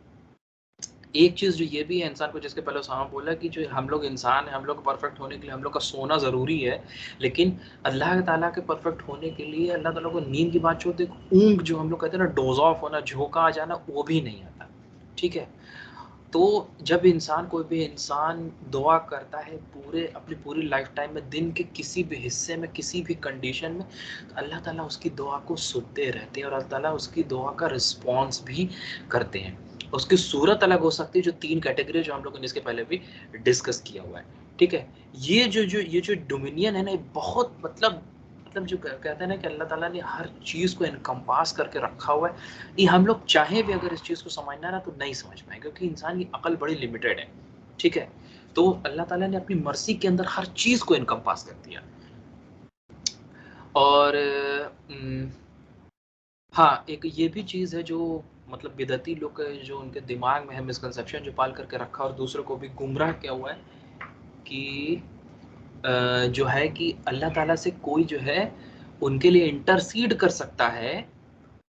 एक चीज़ जो ये भी है इंसान को, जिसके पहले उसामा बोला कि जो हम लोग इंसान हैं, हम लोग परफेक्ट होने के लिए हम लोग का सोना ज़रूरी है, लेकिन अल्लाह ताला के परफेक्ट होने के लिए अल्लाह ताला को नींद की बात छोड़ दे, ऊँघ जो हम लोग कहते हैं ना, डोज़ ऑफ होना, झोंका आ जाना, वो भी नहीं आता, ठीक है? तो जब इंसान, कोई भी इंसान दुआ करता है अपनी पूरी लाइफ टाइम में, दिन के किसी भी हिस्से में, किसी भी कंडीशन में, तो अल्लाह ताला उसकी दुआ को सुनते रहते हैं और अल्लाह ताला उसकी दुआ का रिस्पॉन्स भी करते हैं। उसकी सूरत अलग हो सकती है, जो 3 कैटेगरी जो हम लोगों ने इसके पहले भी डिस्कस किया हुआ है, ठीक है। ये जो डोमिनियन है ना, बहुत मतलब जो कहते हैं ना कि अल्लाह ताला ने हर चीज़ को एनकम्पास करके रखा हुआ है। ये हम लोग चाहे भी अगर इस चीज़ को समझना ना, तो नहीं समझ पाएंगे, क्योंकि इंसान की अकल बड़ी लिमिटेड है, ठीक है। तो अल्लाह ताला ने अपनी मर्जी के अंदर हर चीज़ को एनकम्पास कर दिया। और हाँ, एक ये भी चीज़ है जो मतलब बिदअती लोग जो उनके दिमाग में है मिसकंसेप्शन जो पाल करके रखा और दूसरों को भी गुमराह किया हुआ है कि जो है कि अल्लाह ताला से कोई जो है उनके लिए इंटरसीड कर सकता है,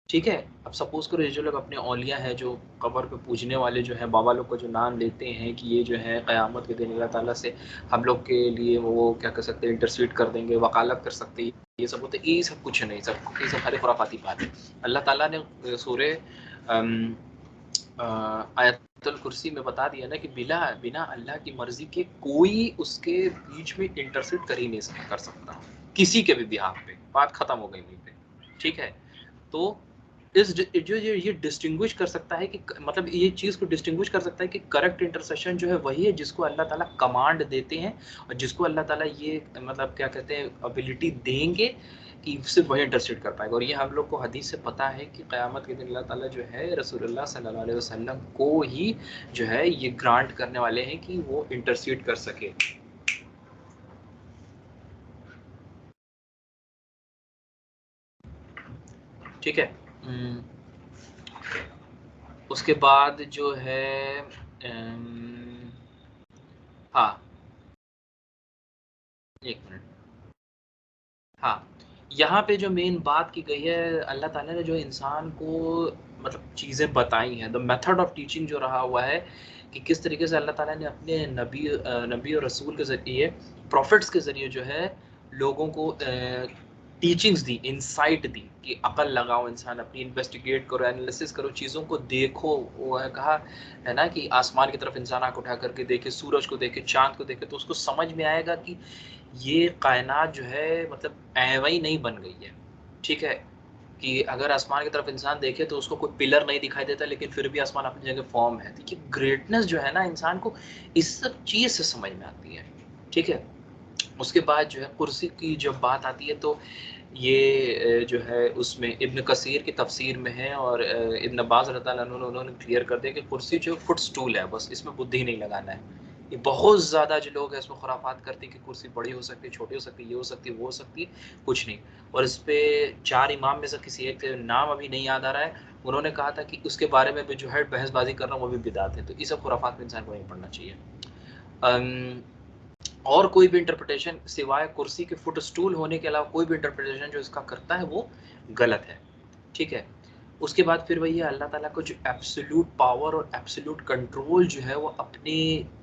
ठीक है। अब सपोज करो ये जो लोग अपने औलिया है, जो कब्र पे पूजने वाले जो है बाबा लोग को जो नाम लेते हैं कि ये जो है क़यामत के दिन अल्लाह ताला से हम लोग के लिए वो क्या कर सकते हैं, इंटरसीड कर देंगे, वकालत कर सकते हैं, ये सब होते, ये सब कुछ नहीं, ये सब खाली खुराफाती बात है। अल्लाह ताला ने सूरे आयतुल कुर्सी में बता दिया ना कि बिना अल्लाह की मर्जी के कोई उसके बीच में इंटरसीड कर ही नहीं कर सकता किसी के भी बिहाफ पे। बात खत्म हो गई वहीं पे, ठीक है। तो इस जो ये डिस्टिंग्विश कर सकता है कि मतलब ये चीज़ को डिस्टिंग्विश कर सकता है कि करेक्ट इंटरसेशन जो है वही है जिसको अल्लाह ताला कमांड देते हैं और जिसको अल्लाह ताला ये मतलब क्या कहते हैं एबिलिटी देंगे कि सिर्फ वही इंटरसेट कर पाएगा। और ये हम लोग को हदीस से पता है कि क़यामत के दिन अल्लाह ताला जो है रसूलुल्लाह सल्लल्लाहु अलैहि वसल्लम को ही जो है ये ग्रांट करने वाले हैं कि वो इंटरसीड कर सके, ठीक है। उसके बाद जो है हाँ, एक मिनट, हाँ, यहाँ पे जो मेन बात की गई है, अल्लाह ताला ने जो इंसान को मतलब चीज़ें बताई हैं, द मेथड ऑफ टीचिंग जो रहा हुआ है कि किस तरीके से अल्लाह ताला ने अपने नबी और रसूल के ज़रिए, प्रॉफिट्स के ज़रिए जो है लोगों को टीचिंग्स दी, इनसाइट दी कि अकल लगाओ, इंसान अपनी इन्वेस्टिगेट करो, एनालिसिस करो, चीज़ों को देखो। वो है कहा है ना कि आसमान की तरफ इंसान आँख उठा करके देखे, सूरज को देखे, चाँद को देखे, तो उसको समझ में आएगा कि ये कायनात जो है मतलब ऐਵੇਂ ही नहीं बन गई है, ठीक है। कि अगर आसमान की तरफ इंसान देखे तो उसको कोई पिलर नहीं दिखाई देता, लेकिन फिर भी आसमान अपनी जगह फॉर्म है। देखिए ग्रेटनेस जो है ना इंसान को इस सब चीज़ से समझ में आती है, ठीक है। उसके बाद जो है कुर्सी की जब बात आती है तो ये जो है उसमें इब्न कसीर की तफसीर में है और इब्न अब्बास रज़ियल्लाहु अन्हु उन्होंने क्लियर कर दिया कि कुर्सी जो फुट स्टूल है, बस इसमें बुद्धि नहीं लगाना है। ये बहुत ज़्यादा जो लोग हैं इसमें खुराफात करते हैं कि कुर्सी बड़ी हो सकती है, छोटी हो सकती है, ये हो सकती है, वो हो सकती है, कुछ नहीं। और इस पे 4 इमाम में से किसी एक का नाम अभी नहीं याद आ रहा है, उन्होंने कहा था कि उसके बारे में भी जो है बहसबाजी करना वो भी बिदात है। तो ये सब खुराफात में इंसान को नहीं पढ़ना चाहिए। और कोई भी इंटरप्रिटेशन सिवाय कुर्सी के फुट स्टूल होने के अलावा कोई भी इंटरप्रिटेशन जो इसका करता है वो गलत है, ठीक है। उसके बाद फिर वही है अल्लाह ताला को जो एब्सोल्यूट पावर और एब्सोल्यूट कंट्रोल जो है वो अपने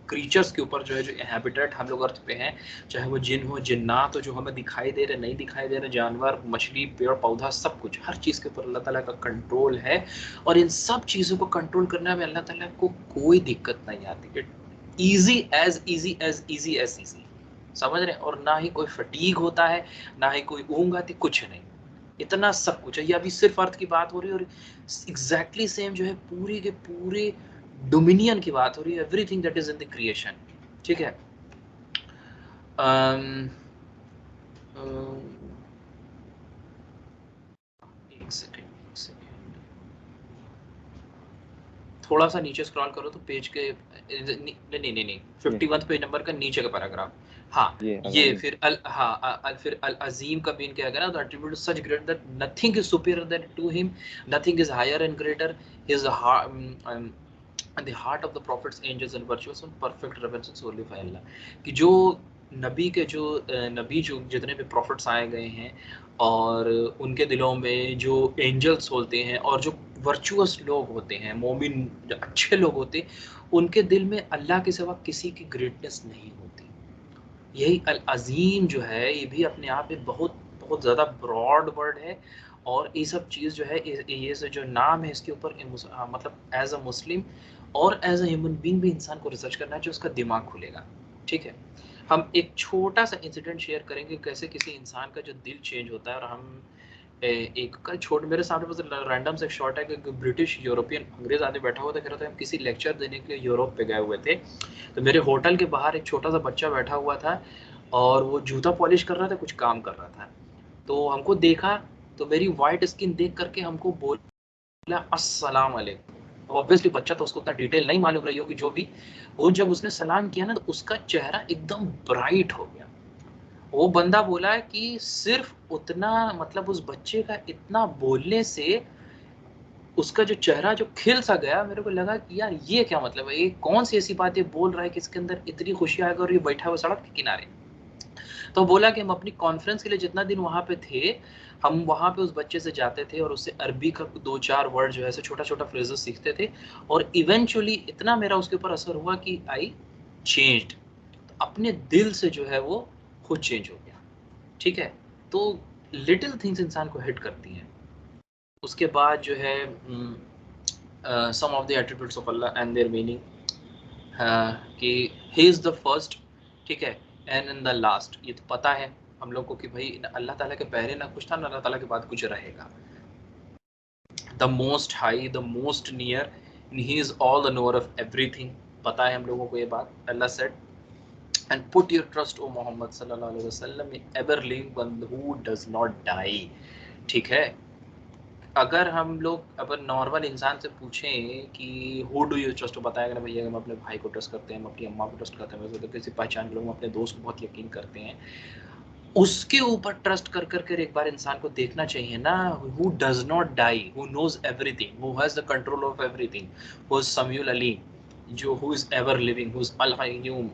क्रीचर्स के ऊपर जो है, जो इनहैबिटेट हम लोग अर्थ पे हैं, चाहे वो जिन हो, जिन्नात हो, जो हमें दिखाई दे रहे, नहीं दिखाई दे रहे, जानवर, मछली, पेड़ पौधा, सब कुछ, हर चीज़ के ऊपर अल्लाह ताला का कंट्रोल है। और इन सब चीज़ों को कंट्रोल करने में अल्लाह ताला को कोई दिक्कत नहीं आती। Easy as easy as easy as easy, समझ रहे हैं। और ना ही कोई फटीग होता है, ना ही कोई ऊँघ आती, कुछ नहीं, इतना सब कुछ है। ये अभी सिर्फ अर्थ की बात हो रही है और एग्जैक्टली सेम जो है पूरी के पूरे डोमिनियन की बात हो रही है, everything that is in the creation, ठीक है। एक सेकेंड, थोड़ा सा नीचे स्क्रॉल करो तो पेज के नहीं 51 पेज नंबर का नीचे का पैराग्राफ। हाँ, ये फिर फिर अल अजीम का बीन क्या ना, the attribute such great that nothing is superior than to him, nothing is higher and greater, his and the heart of the prophets, angels and virtuous and perfect reverence and solely Allah, कि जो नबी के जो नबी जो जितने भी profits आए गए हैं और उनके दिलों में जो एंजल्स होते हैं और जो वर्चुअस लोग होते हैं, मोमिन जो अच्छे लोग होते हैं, उनके दिल में अल्लाह के सिवा किसी की ग्रेटनेस नहीं होती। यही अल अज़ीम जो है ये भी अपने आप में बहुत बहुत ज़्यादा ब्रॉड वर्ड है। और ये सब चीज़ जो है ये जो नाम है इसके ऊपर मतलब एज अ मुस्लिम और एज अ ह्यूमन बीइंग भी इंसान को रिसर्च करना है जो उसका दिमाग खुलेगा। ठीक है, हम एक छोटा सा इंसिडेंट शेयर करेंगे कैसे किसी इंसान का जो दिल चेंज होता है। और हम एक का छोड़ मेरे सामने बस रैंडम से शॉट है कि ब्रिटिश यूरोपियन अंग्रेज आदमी बैठा हुआ था, कह रहा था हम किसी लेक्चर देने के लिए यूरोप पे गए हुए थे, तो मेरे होटल के बाहर एक छोटा सा बच्चा बैठा हुआ था और वो जूता पॉलिश कर रहा था, कुछ काम कर रहा था। तो हमको देखा, तो मेरी वाइट स्किन देख करके हमको बोला अस्सलाम वालेकुम। ऑब्वियसली बच्चा तो उसको उतना डिटेल नहीं मालूम रही होगी जो भी, वो जब उसने सलाम किया ना तो उसका चेहरा एकदम ब्राइट हो गया। वो बंदा बोला कि सिर्फ उतना, मतलब उस बच्चे का इतना बोलने से उसका जो चेहरा जो खिल सा गया, मेरे को लगा कि यार ये क्या मतलब है, ये कौन सी ऐसी बातें बोल रहा है कि इसके अंदर इतनी खुशी आएगा और ये बैठा हुआ सड़क के किनारे। तो बोला कि हम अपनी कॉन्फ्रेंस के लिए जितना दिन वहाँ पे थे, हम वहाँ पे उस बच्चे से जाते थे और उससे अरबी का 2-4 वर्ड जो है ऐसे छोटा-छोटा फ्रेजेस सीखते थे और इवेंचुअली इतना मेरा उसके ऊपर असर हुआ कि आई चेंज्ड। तो अपने दिल से जो है वो खुद चेंज हो गया। ठीक है, तो लिटिल थिंग्स इंसान को हिट करती हैं। उसके बाद जो है some of the attributes of Allah and their meaning, कि ही इज़ द फर्स्ट, ठीक है, एंड इन द लास्ट। ये तो पता है हम लोग को कि भाई अल्लाह ताला के पहले ना कुछ था ना अल्लाह ताला के बाद कुछ रहेगा। The most high, the most near, he is all the knower of everything. पता है हम लोगों को ये बात। Allah said and put your trust O Muhammad सल्लल्लाहु अलैहि वसल्लम in ever living one who does not die. ठीक है, अगर हम लोग अगर नॉर्मल इंसान से पूछें कि हु डू यू ट्रस्ट, तो बताएगा ना भैया हम अपने भाई को ट्रस्ट करते हैं, हम अपनी अम्मा को ट्रस्ट करते हैं, वैसे तो किसी पहचान के लोग अपने दोस्त को बहुत यकीन करते हैं। उसके ऊपर ट्रस्ट कर कर कर एक बार इंसान को देखना चाहिए ना, who does not die, who knows everything, who has the control of everything, who is समीउल अलीम, जो who is ever living, who is अल हय्यूम,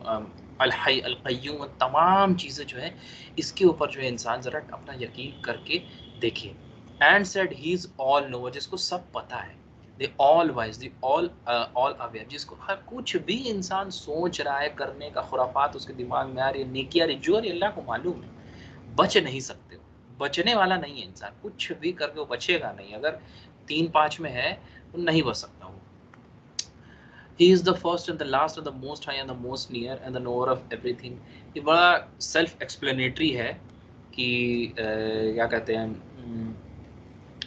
अल हय अल कय्यूम, तमाम चीज़ें जो है इसके ऊपर जो है इंसान ज़रा अपना यकीन करके देखिए। And said he is all knower, जिसको सब पता है, they all wise, they all aware, जिसको हर कुछ भी इंसान सोच रहा है करने का, खुराफात उसके दिमाग में आ रही है, नेकियां जो अल्लाह को मालूम है, बच नहीं सकते हो। बचने वाला नहीं है इंसान, कुछ भी करके वो बचेगा नहीं। अगर 3-5 में है तो नहीं बच सकता वो। He is the first and the last and the most high and the most near and the knower of everything। ये बड़ा सेल्फ एक्सप्लेनेटरी है कि क्या कहते हैं,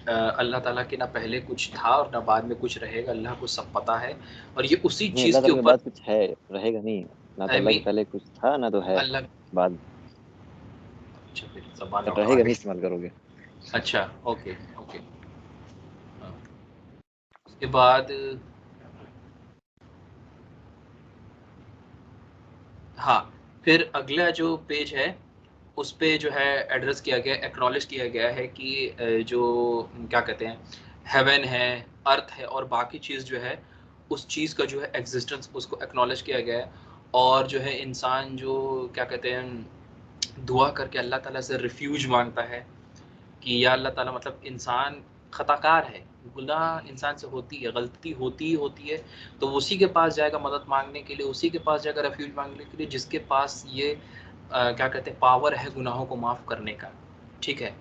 अल्लाह ताला के ना पहले कुछ था और ना बाद में कुछ रहेगा, अल्लाह को सब पता है और ये उसी नहीं, चीज़ अल्लाह के ताला के ऊपर बाद कुछ है, रहेगा नहीं। ना तो आई अल्लाह के मीन पहले कुछ था, ना तो है अल्लाह। बाद। अच्छा, फिर ज़बान बट लड़खड़ा रहेगा नहीं गई। इस्तेमाल करोगे। अच्छा, ओके ओके। हाँ, उसके बाद हाँ, फिर अगला जो पेज है उस पे जो है एड्रेस किया गया, एक्नॉलेज किया गया है कि जो क्या कहते हैं, हेवन है, अर्थ है और बाकी चीज़ जो है उस चीज़ का जो है एग्जिस्टेंस उसको एक्नॉलेज किया गया है। और जो है इंसान जो क्या कहते हैं दुआ करके अल्लाह ताला से रिफ्यूज मांगता है कि या अल्लाह ताला, मतलब इंसान ख़ताकार है, गुनाह इंसान से होती है, गलती होती ही होती है, तो उसी के पास जाएगा मदद मांगने के लिए, उसी के पास जाएगा रेफ्यूज मांगने के लिए जिसके पास ये क्या कहते हैं पावर है गुनाहों को माफ़ करने का। ठीक है,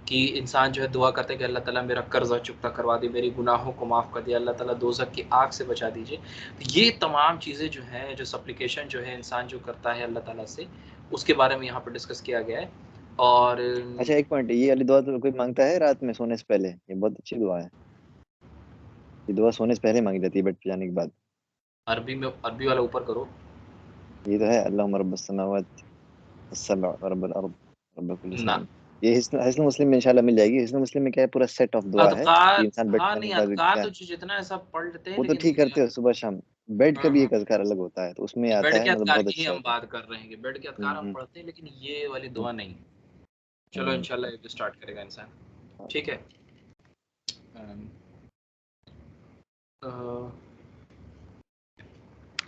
कि इंसान जो है दुआ करता है कि अल्लाह ताला मेरा कर्जा चुकता करवा दे, मेरी गुनाहों को माफ़ कर दिए, अल्लाह ताला दोज़ख की आग से बचा दीजिए। तो ये तमाम चीज़ें जो हैं, जो सप्लिकेशन जो है इंसान जो करता है अल्लाह ताला से, उसके बारे में यहाँ पर डिस्कस किया गया है। और अच्छा, एक पॉइंट, ये वाली दुआ तो कोई मांगता है रात में सोने से पहले? ये बहुत अच्छी दुआ है। ये दुआ सोने से पहले मांगी जाती है बेड पे जाने के बाद। अरबी में, अरबी वाला ऊपर करो। ये तो है, अल्लाहुम्मा रब्बस समावाति वस्सबअ व रब्बल अर्द रब्ब कुल्ली ना, शैइन। ये हिस्न मुस्लिम में इंशाल्लाह मिल जाएगी। हिस्न मुस्लिम में क्या है, पूरा सेट ऑफ दुआ है कि अज़कार, इंसान बेड हाँ, जाने नहीं के बाद अज़कार क्या तो है। जितना है सब पढ़ लेते हैं, वो तो लेकिन ठीक करते हो सुबह शाम। बेड का भी हाँ, एक अज़कार अलग होता है, तो उसमें आता बेड है, के मतलब अज़कार बहुत की ही अच्छा हम होता है। बात कर रहे हैं कि बेड के अज़कार हम हम्म। पढ़ते हैं, लेकिन ये वाली हम्म। दुआ नहीं। चलो हम्म। इंशाल्लाह ये स्टार्ट करेगा इंसान। ठीक है। अम, अ,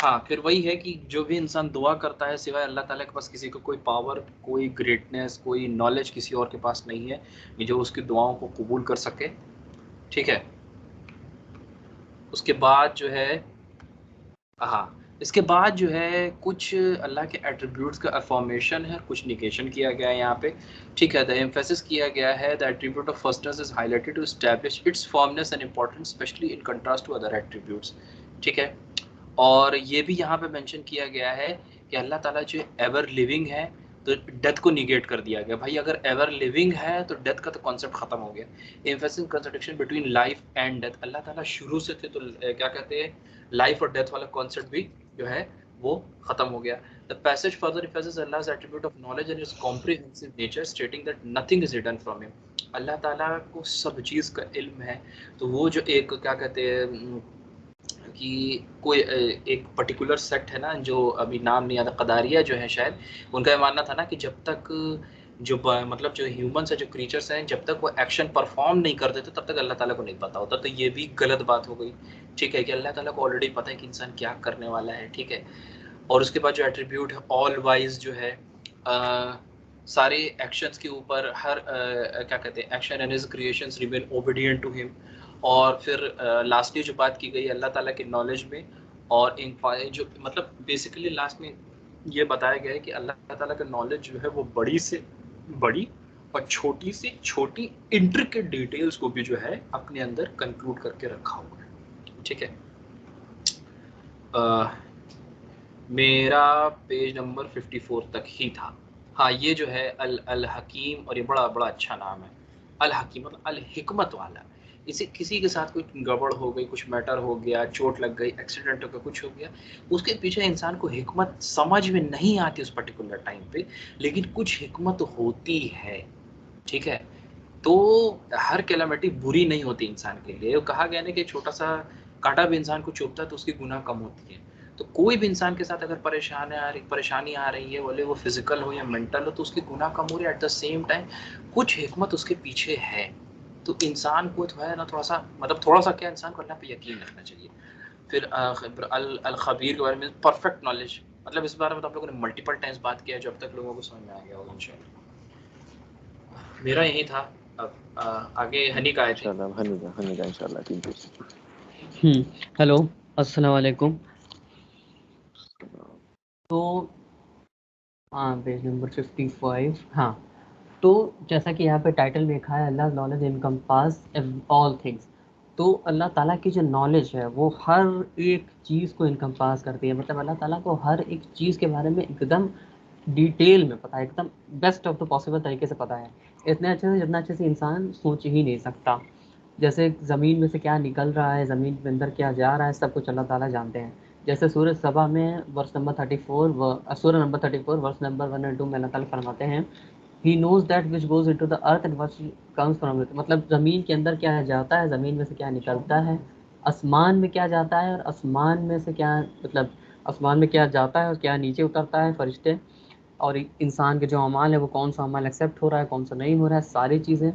हाँ, फिर वही है कि जो भी इंसान दुआ करता है सिवाय अल्लाह ताला के पास किसी को कोई पावर, कोई ग्रेटनेस, कोई नॉलेज किसी और के पास नहीं है कि जो उसकी दुआओं को कबूल कर सके। ठीक है, उसके बाद जो है, हाँ, इसके बाद जो है कुछ अल्लाह के एट्रीब्यूट्स का अफर्मेशन है, कुछ निगेशन किया गया है यहाँ पे। ठीक है, द एम्फेसिस किया गया है the attribute of firstness is highlighted to establish its firmness and importance specially in contrast to other attributes. ठीक है, और ये भी यहाँ पे मेंशन किया गया है कि अल्लाह ताला जो एवर लिविंग है, तो डेथ को निगेट कर दिया गया। भाई अगर एवर लिविंग है तो डेथ का तो कॉन्सेप्ट खत्म हो गया। Emphasis contradiction between life and death, Allah ताला शुरू से थे तो क्या कहते हैं, लाइफ और डेथ वाला कॉन्सेप्ट भी जो है वो खत्म हो गया। The passage further emphasizes Allah's attribute of knowledge and his comprehensive nature, stating that nothing is hidden from him. अल्लाह ताला को सब चीज़ का इल्म है। तो वो जो एक क्या कहते हैं कि कोई एक पर्टिकुलर सेक्ट है ना, जो अभी नाम नहीं आता, कदारिया जो है शायद, उनका ये मानना था ना कि जब तक जो मतलब जो ह्यूमंस है, जो क्रीचर्स हैं, जब तक वो एक्शन परफॉर्म नहीं करते थे तब तक अल्लाह ताला को नहीं पता होता। तो ये भी गलत बात हो गई, ठीक है, कि अल्लाह ताला को ऑलरेडी पता है कि इंसान क्या करने वाला है, ठीक है। और उसके बाद जो एट्रीब्यूट है ऑल वाइज जो है, सारे एक्शंस के ऊपर हर क्या कहते हैं, action and his creations remain obedient to him. और फिर लास्टली जो बात की गई अल्लाह ताला के नॉलेज में, और इन जो मतलब बेसिकली लास्ट में ये बताया गया है कि अल्लाह ताला का नॉलेज जो है वो बड़ी से बड़ी और छोटी से छोटी इंट्रिकेट डिटेल्स को भी जो है अपने अंदर कंक्लूड करके रखा हुआ है, ठीक है। मेरा पेज नंबर 54 तक ही था। हाँ, ये जो है अल हकीम, और ये बड़ा बड़ा अच्छा नाम है, अल हकीम मतलब अल हिकमत वाला। इसे किसी के साथ कोई गड़बड़ हो गई, कुछ मैटर हो गया, चोट लग गई, एक्सीडेंट हो गया, कुछ हो गया, उसके पीछे इंसान को हिकमत समझ में नहीं आती उस पर्टिकुलर टाइम पे, लेकिन कुछ हिकमत होती है, ठीक है। तो हर कैलामिटी बुरी नहीं होती इंसान के लिए। कहा गया ना कि छोटा सा कांटा भी इंसान को चुभता है तो उसकी गुनाह कम होती है। तो कोई भी इंसान के साथ अगर परेशानी आ रही है, बोले वो फिजिकल हो या मेंटल हो, तो उसकी गुनाह कम हो रही है। एट द सेम टाइम कुछ हिकमत उसके पीछे है। तो इंसान को जो है ना थोड़ा सा मतलब थोड़ा सा क्या, इंसान को अल्लाह पे यकीन रखना चाहिए। फिर अल खबीर के बारे में परफेक्ट नॉलेज, मतलब इस बारे में तो आप लोगों ने मल्टीपल टाइम्स बात किया है, जो अब तक लोगों को समझ में आ गया होगा इंशाल्लाह। मेरा यही था। अब आगे हनी का आए थे। इंशाल्लाह हनी का इंशाल्लाह 3 पेज। हेलो, अस्सलाम वालेकुम। तो हाँ, पेज नंबर 55। हाँ, तो जैसा कि यहाँ पे टाइटल में लिखा है अल्लाह नॉलेज इनकम्पास ऑल थिंग्स। तो अल्लाह ताला की जो नॉलेज है वो हर एक चीज़ को इनकम्पास करती है। मतलब अल्लाह ताला को हर एक चीज़ के बारे में एकदम डिटेल में पता है, एकदम बेस्ट ऑफ द पॉसिबल तरीके से पता है। इतने अच्छे से, जितना अच्छे से इंसान सोच ही नहीं सकता। जैसे ज़मीन में से क्या निकल रहा है, ज़मीन के अंदर क्या जा रहा है, सब कुछ अल्लाह ताला जानते हैं। जैसे सूरह सबा में वर्स नंबर 34 सूरह नंबर 34 वर्स नंबर 1 और 2 में अल्लाह ताला फरमाते हैं, he knows that which goes into the earth and what comes from it. मतलब ज़मीन के अंदर क्या जाता है, ज़मीन में से क्या निकलता है, आसमान में क्या जाता है और आसमान में से क्या, मतलब आसमान में क्या जाता है और क्या नीचे उतरता है, फरिश्ते और इंसान के जो अमाल है वो कौन सा अमाल एक्सेप्ट हो रहा है, कौन सा नहीं हो रहा है, सारी चीज़ें।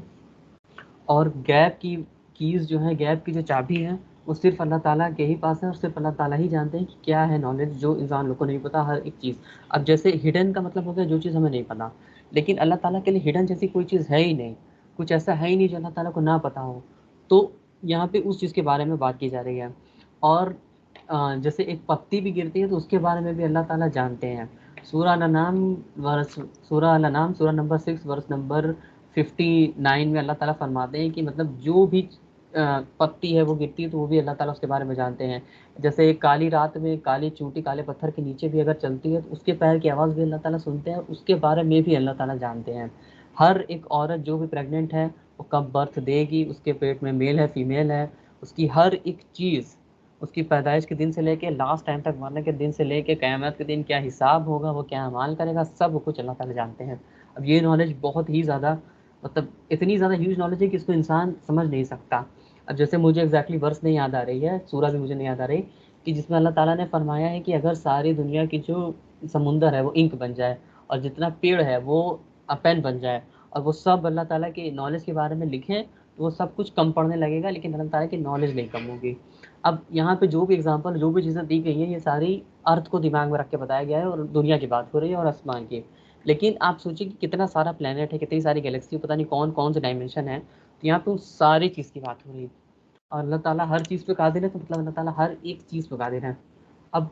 और गैब की कीज़ जो है, गैब की जो चाबी है, वो सिर्फ अल्लाह ताला के ही पास है और सिर्फ अल्लाह ताला ही जानते हैं कि क्या है नॉलेज, जो इंसान लोग को नहीं पता हर एक चीज़। अब जैसे हिडन का मतलब हो गया जो चीज़ हमें नहीं पता, लेकिन अल्लाह ताला के लिए हिडन जैसी कोई चीज़ है ही नहीं, कुछ ऐसा है ही नहीं जो अल्लाह ताला को ना पता हो। तो यहाँ पे उस चीज़ के बारे में बात की जा रही है। और जैसे एक पत्ती भी गिरती है तो उसके बारे में भी अल्लाह ताला जानते हैं। सूरह अल-अनाम सूरह नंबर 6 वर्स नंबर 59 में अल्लाह ताला फरमाते हैं कि मतलब जो भी पत्ती है वो गिरती है तो वो भी अल्लाह ताला उसके बारे में जानते हैं। जैसे काली रात में काली चूंटी काले पत्थर के नीचे भी अगर चलती है तो उसके पैर की आवाज़ भी अल्लाह ताला सुनते हैं, उसके बारे में भी अल्लाह ताला जानते हैं। हर एक औरत जो भी प्रेग्नेंट है वो कब बर्थ देगी, उसके पेट में मेल है फीमेल है, उसकी हर एक चीज़, उसकी पैदाइश के दिन से लेके लास्ट टाइम तक मरने के दिन से लेके क़यामत के दिन क्या हिसाब होगा, वो क्या अमाल करेगा, सब कुछ अल्लाह ताला जानते हैं। अब ये नॉलेज बहुत ही ज़्यादा, मतलब इतनी ज़्यादा ह्यूज नॉलेज है कि इसको इंसान समझ नहीं सकता। अब जैसे मुझे एग्जैक्टली वर्स नहीं याद आ रही है, सूरह भी मुझे नहीं याद आ रही, कि जिसमें अल्लाह ताला ने फरमाया है कि अगर सारी दुनिया की जो समुंदर है वो इंक बन जाए और जितना पेड़ है वो पेन बन जाए और वो सब अल्लाह ताला के नॉलेज के बारे में लिखें तो वो सब कुछ कम पड़ने लगेगा, लेकिन अल्लाह ताला की नॉलेज नहीं कम होगी। अब यहाँ पे जो भी एग्जांपल, जो भी चीज़ें दी गई हैं, ये सारी अर्थ को दिमाग में रख के बताया गया है और दुनिया की बात हो रही है और आसमान की। लेकिन आप सोचिए कि कितना सारा प्लेनेट है, कितनी सारी गैलेक्सी, पता नहीं कौन कौन से डायमेंशन है, तो यहाँ पे उस सारी चीज़ की बात हो रही है। और अल्लाह ताला हर चीज़ पे कादिर है, तो मतलब अल्लाह ताला हर एक चीज़ पे कादिर है। अब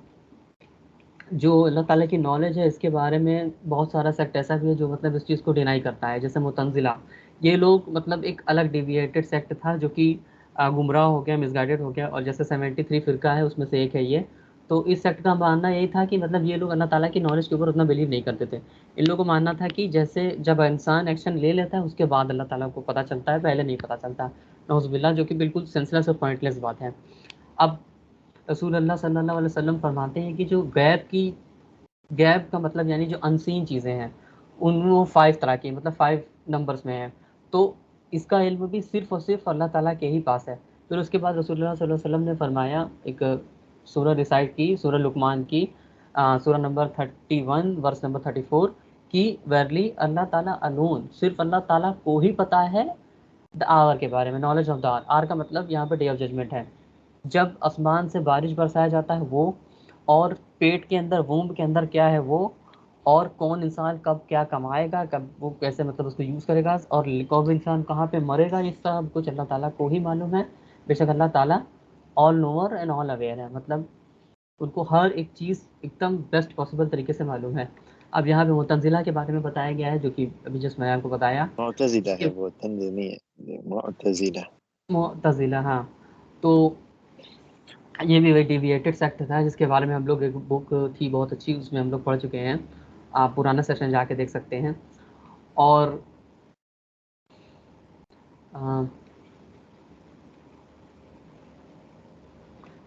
जो अल्लाह ताला की नॉलेज है इसके बारे में बहुत सारा सेक्ट ऐसा भी है जो मतलब इस चीज़ को डिनाई करता है। जैसे मुतज़िला, ये लोग मतलब एक अलग डेविएटेड सेक्ट था जो कि गुमराह हो गया, मिसगाइडेड हो गया, और जैसे 73 फ़िरका है उसमें से एक है ये। तो इस सेक्ट का मानना यही था कि मतलब ये लोग अल्लाह ताला की नॉलेज के ऊपर उतना बिलीव नहीं करते थे। इन लोगों को मानना था कि जैसे जब इंसान एक्शन ले लेता है उसके बाद अल्लाह ताला को पता चलता है, पहले नहीं पता चलता। नौज़ुबिल्लाह, जो कि बिल्कुल सेंसलेस और पॉइंटलेस बात है। अब रसूल अल्लाह सल्लल्लाहु अलैहि वसल्लम फरमाते हैं कि जो गैब का मतलब यानी जो अनसीन चीज़ें हैं उन वो 5 तरह की, मतलब 5 नंबर्स में है। तो इसका इल्म भी सिर्फ़ और सिर्फ़ अल्लाह ताला के ही पास है। फिर उसके बाद रसूलुल्लाह सल्लल्लाहु अलैहि वसल्लम ने फरमाया, एक सूरह रिसाइट की, सूरह लुकमान की सूरह नंबर 31 वर्स नंबर 34 कि वर्ली अल्लाह ताला अलोन, सिर्फ अल्लाह ताला को ही पता है द आवर के बारे में, knowledge of the hour. Hour का मतलब यहाँ पे डे ऑफ जजमेंट है, जब आसमान से बारिश बरसाया जाता है वो, और पेट के अंदर वूम्ब के अंदर क्या है वो, और कौन इंसान कब क्या कमाएगा, कब वो कैसे मतलब उसको यूज़ करेगा, और कौन इंसान कहाँ पे मरेगा, ये सब कुछ अल्लाह ताला को ही मालूम है। बेशक अल्लाह ताला all knower and all aware है, मतलब उनको हर एक चीज़ एकदम बेस्ट पॉसिबल तरीके से मालूम है। अब यहाँ पे मुतज़िला के बारे में बताया गया है, जो कि अभी जस्ट मैंने आपको बताया। मुतज़िला है इसके वो, तंज़ील नहीं है, मुतज़िला। मुतज़िला, हाँ। तो ये भी वही डेविएटेड सेक्ट था जिसके बारे में हम लोग, एक बुक थी बहुत अच्छी, उसमें हम लोग पढ़ चुके हैं। आप पुराना सेशन जाके देख सकते हैं। और अ,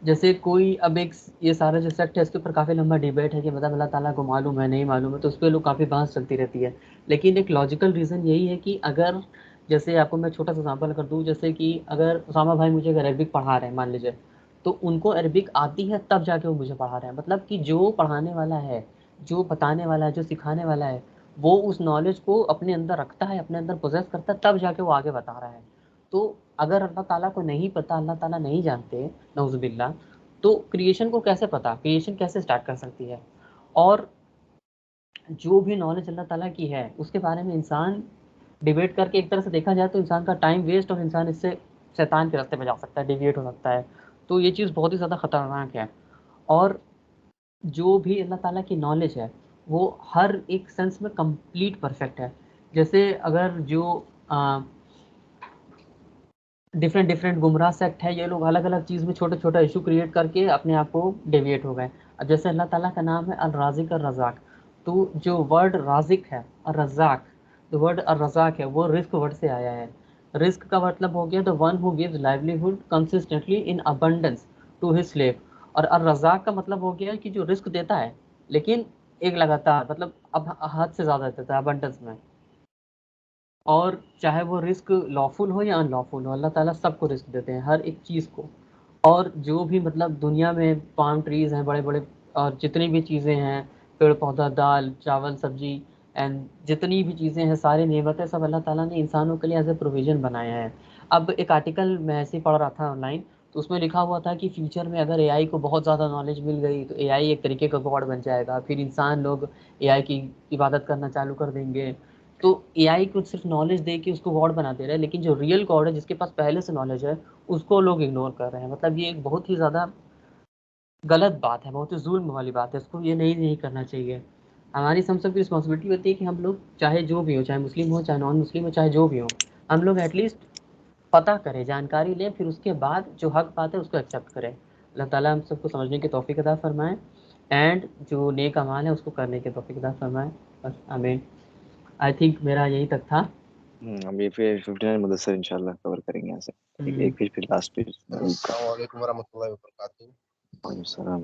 जैसे कोई अब एक ये सारा जो सेक्ट है इसके ऊपर काफ़ी लंबा डिबेट है कि मतलब अल्लाह ताला को मालूम है नहीं मालूम है, तो उस पे लोग काफ़ी बहस चलती रहती है। लेकिन एक लॉजिकल रीज़न यही है कि अगर, जैसे आपको मैं छोटा सा एग्जांपल कर दूँ, जैसे कि अगर उसामा भाई मुझे अगर अरबिक पढ़ा रहे हैं मान लीजिए, तो उनको अरबिक आती है तब जाके वो मुझे पढ़ा रहे हैं। मतलब कि जो पढ़ाने वाला है, जो बताने वाला है, जो सिखाने वाला है, वो उस नॉलेज को अपने अंदर रखता है, अपने अंदर पोजेस करता है, तब जाके वो आगे बता रहा है। तो अगर अल्लाह ताला को नहीं पता, अल्लाह ताला नहीं जानते, नऊज़ुबिल्लाह, तो क्रिएशन को कैसे पता, क्रिएशन कैसे स्टार्ट कर सकती है। और जो भी नॉलेज अल्लाह ताला की है उसके बारे में इंसान डिबेट करके, एक तरह से देखा जाए तो इंसान का टाइम वेस्ट, और इंसान इससे शैतान के रास्ते में जा सकता है, डिविएट हो सकता है। तो ये चीज़ बहुत ही ज़्यादा ख़तरनाक है। और जो भी अल्लाह ताला की नॉलेज है वो हर एक सेंस में कंप्लीट परफेक्ट है। जैसे अगर जो डिफरेंट डिफरेंट गुमराह सेक्ट है, ये लोग अलग अलग चीज़ में छोटा छोटा इशू क्रिएट करके अपने आप को डेविएट हो गए। अब जैसे अल्लाह ताला का नाम है अल राज़िक और रज़ाक, तो जो वर्ड राज़िक है और रज़ाक, जो वर्ड अर रज़ाक है वो रिस्क वर्ड से आया है। रिस्क का मतलब हो गया the one who gives livelihood consistently in abundance to his slave, और अर रज़ाक का मतलब हो गया कि जो रिस्क देता है लेकिन एक लगातार, मतलब अब हद से ज़्यादा देता है अबंडेंस में। और चाहे वो रिस्क लॉफुल हो या अनलॉफुल हो, अल्लाह ताला सबको रिस्क देते हैं, हर एक चीज़ को। और जो भी मतलब दुनिया में पाम ट्रीज़ हैं बड़े बड़े, और जितनी भी चीज़ें हैं, पेड़ पौधा, दाल चावल सब्जी, एंड जितनी भी चीज़ें हैं, सारी नेमतें सब अल्लाह ताला ने इंसानों के लिए एज ए प्रोविज़न बनाया है। अब एक आर्टिकल मैं ऐसे ही पढ़ रहा था ऑनलाइन, तो उसमें लिखा हुआ था कि फ्यूचर में अगर एआई को बहुत ज़्यादा नॉलेज मिल गई तो एआई एक तरीके का गॉड बन जाएगा, फिर इंसान लोग एआई की इबादत करना चालू कर देंगे। तो एआई को सिर्फ नॉलेज दे के उसको गॉड बना दे रहा है, लेकिन जो रियल गॉड है जिसके पास पहले से नॉलेज है उसको लोग इग्नोर कर रहे हैं। मतलब ये एक बहुत ही ज़्यादा गलत बात है, बहुत ही जुल्म वाली बात है, इसको ये नहीं करना चाहिए। हमारी हम सब की रिस्पॉन्सिबिलिटी होती है कि हम लोग चाहे जो भी हो, चाहे मुस्लिम हो चाहे नॉन मुस्लिम हो, चाहे जो भी हो, हम लोग एटलीस्ट पता करें, जानकारी लें, फिर उसके बाद जो हक बात है उसको एक्सेप्ट करें। अल्लाह ताला हम सबको समझने की तौफीक अता फरमाएं, एंड जो नेक अमाल है उसको करने की तौफीक अता फरमाएं। बस आमीन। आई थिंक मेरा यही तक था। हम ये फिर 59 मुदस्सिर इंशाल्लाह कवर करेंगे यहाँ से। एक पेज, फिर लास्ट पेज। अस्सलाम वालेकुम वरहमतुल्लाहि वबरकातुहू। सलाम।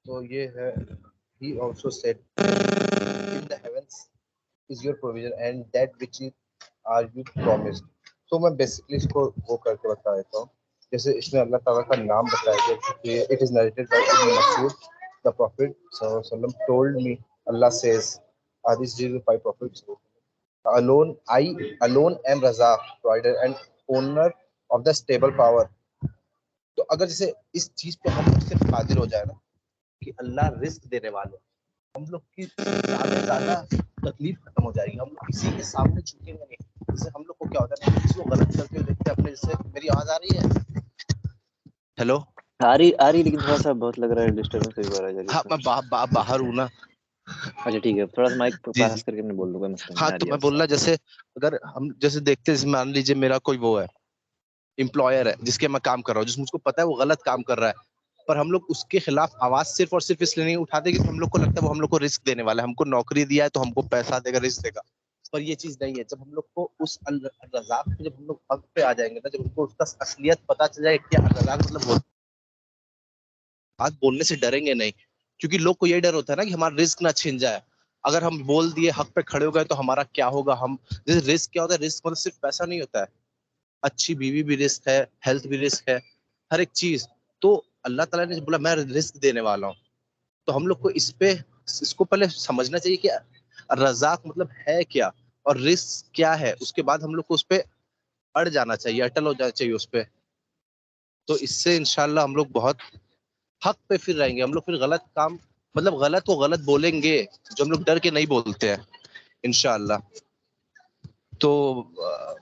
तो ये है, he also said in the heavens is your provision and that which are you promised। तो मैं बेसिकली इसको वो करके बता देता हूँ। जैसे इसमें अल्लाह ताला का नाम बताया गया कि इट इज नरेटेड बाय इब्न मसूद, द प्रॉफिट सल्लल्लाहु अलैहि वसल्लम टोल्ड मी, अल्लाह says, this is the five prophets, alone am Razak, provider and owner of the stable power। तो अगर जैसे इस चीज पे हम लोग सिर्फ कादिर हो जाए ना कि अल्लाह रिस्क देने वाले, हम लोग की ज्यादा तकलीफ खत्म हो जाएगी। हम लोग किसी के सामने झुकेंगे नहीं। जैसे हम लोग को क्या होता है, किसी को गलत करते हुए देखते हैं अपने, जैसे मेरी आवाज आ रही है? हेलो, आ रही, लेकिन थोड़ा सा बहुत लग रहा है डिस्टर्बेंस एक बार आ जा रही है। हाँ मैं बाहर हूँ ना। अच्छा ठीक है, थोड़ा सा माइक जी पास करके मैं बोल दूंगा, मसला नहीं हाँ, आ तो रही मैं है। बोल रहा, जैसे अगर हम जैसे देखते हैं, मान लीजिए मेरा कोई वो है, एम्प्लॉयर है जिसके मैं काम कर रहा हूँ, जिस मुझको पता है वो गलत काम कर रहा है, पर हम लोग उसके खिलाफ आवाज सिर्फ और सिर्फ इसलिए नहीं उठाते कि हम लोग को लगता है वो हम लोग को रिस्क देने वाला है, हमको नौकरी दिया है तो हमको पैसा देगा, रिस्क देगा। पर ये चीज नहीं है। जब हम लोग को उस रजाक पे जब हम लोग हक पे आ जाएंगे ना, जब उनको उसका असलियत पता चल जाए कि रजाक मतलब बात बोलने से डरेंगे नहीं, क्योंकि लोग को यही डर होता है ना कि हमारा रिस्क ना छिन जाए। अगर हम बोल दिए हक पे खड़े हो गए तो हमारा क्या होगा। हम जैसे रिस्क क्या होता है, रिस्क मतलब सिर्फ पैसा नहीं होता है, अच्छी बीवी भी रिस्क है, हेल्थ भी रिस्क है, हर एक चीज। तो अल्लाह ताला ने बोला मैं रिस्क देने वाला हूँ, तो हम लोग को इसको पहले समझना चाहिए कि रजाक मतलब है क्या और रिस्क क्या है। उसके बाद हम लोग को उस पे अड़ जाना चाहिए, अटल हो जाना चाहिए उस पे। तो इससे इंशाल्लाह हम लोग बहुत हक पे फिर रहेंगे। हम लोग फिर गलत काम मतलब गलत को गलत बोलेंगे, जो हम लोग डर के नहीं बोलते हैं इंशाल्लाह। तो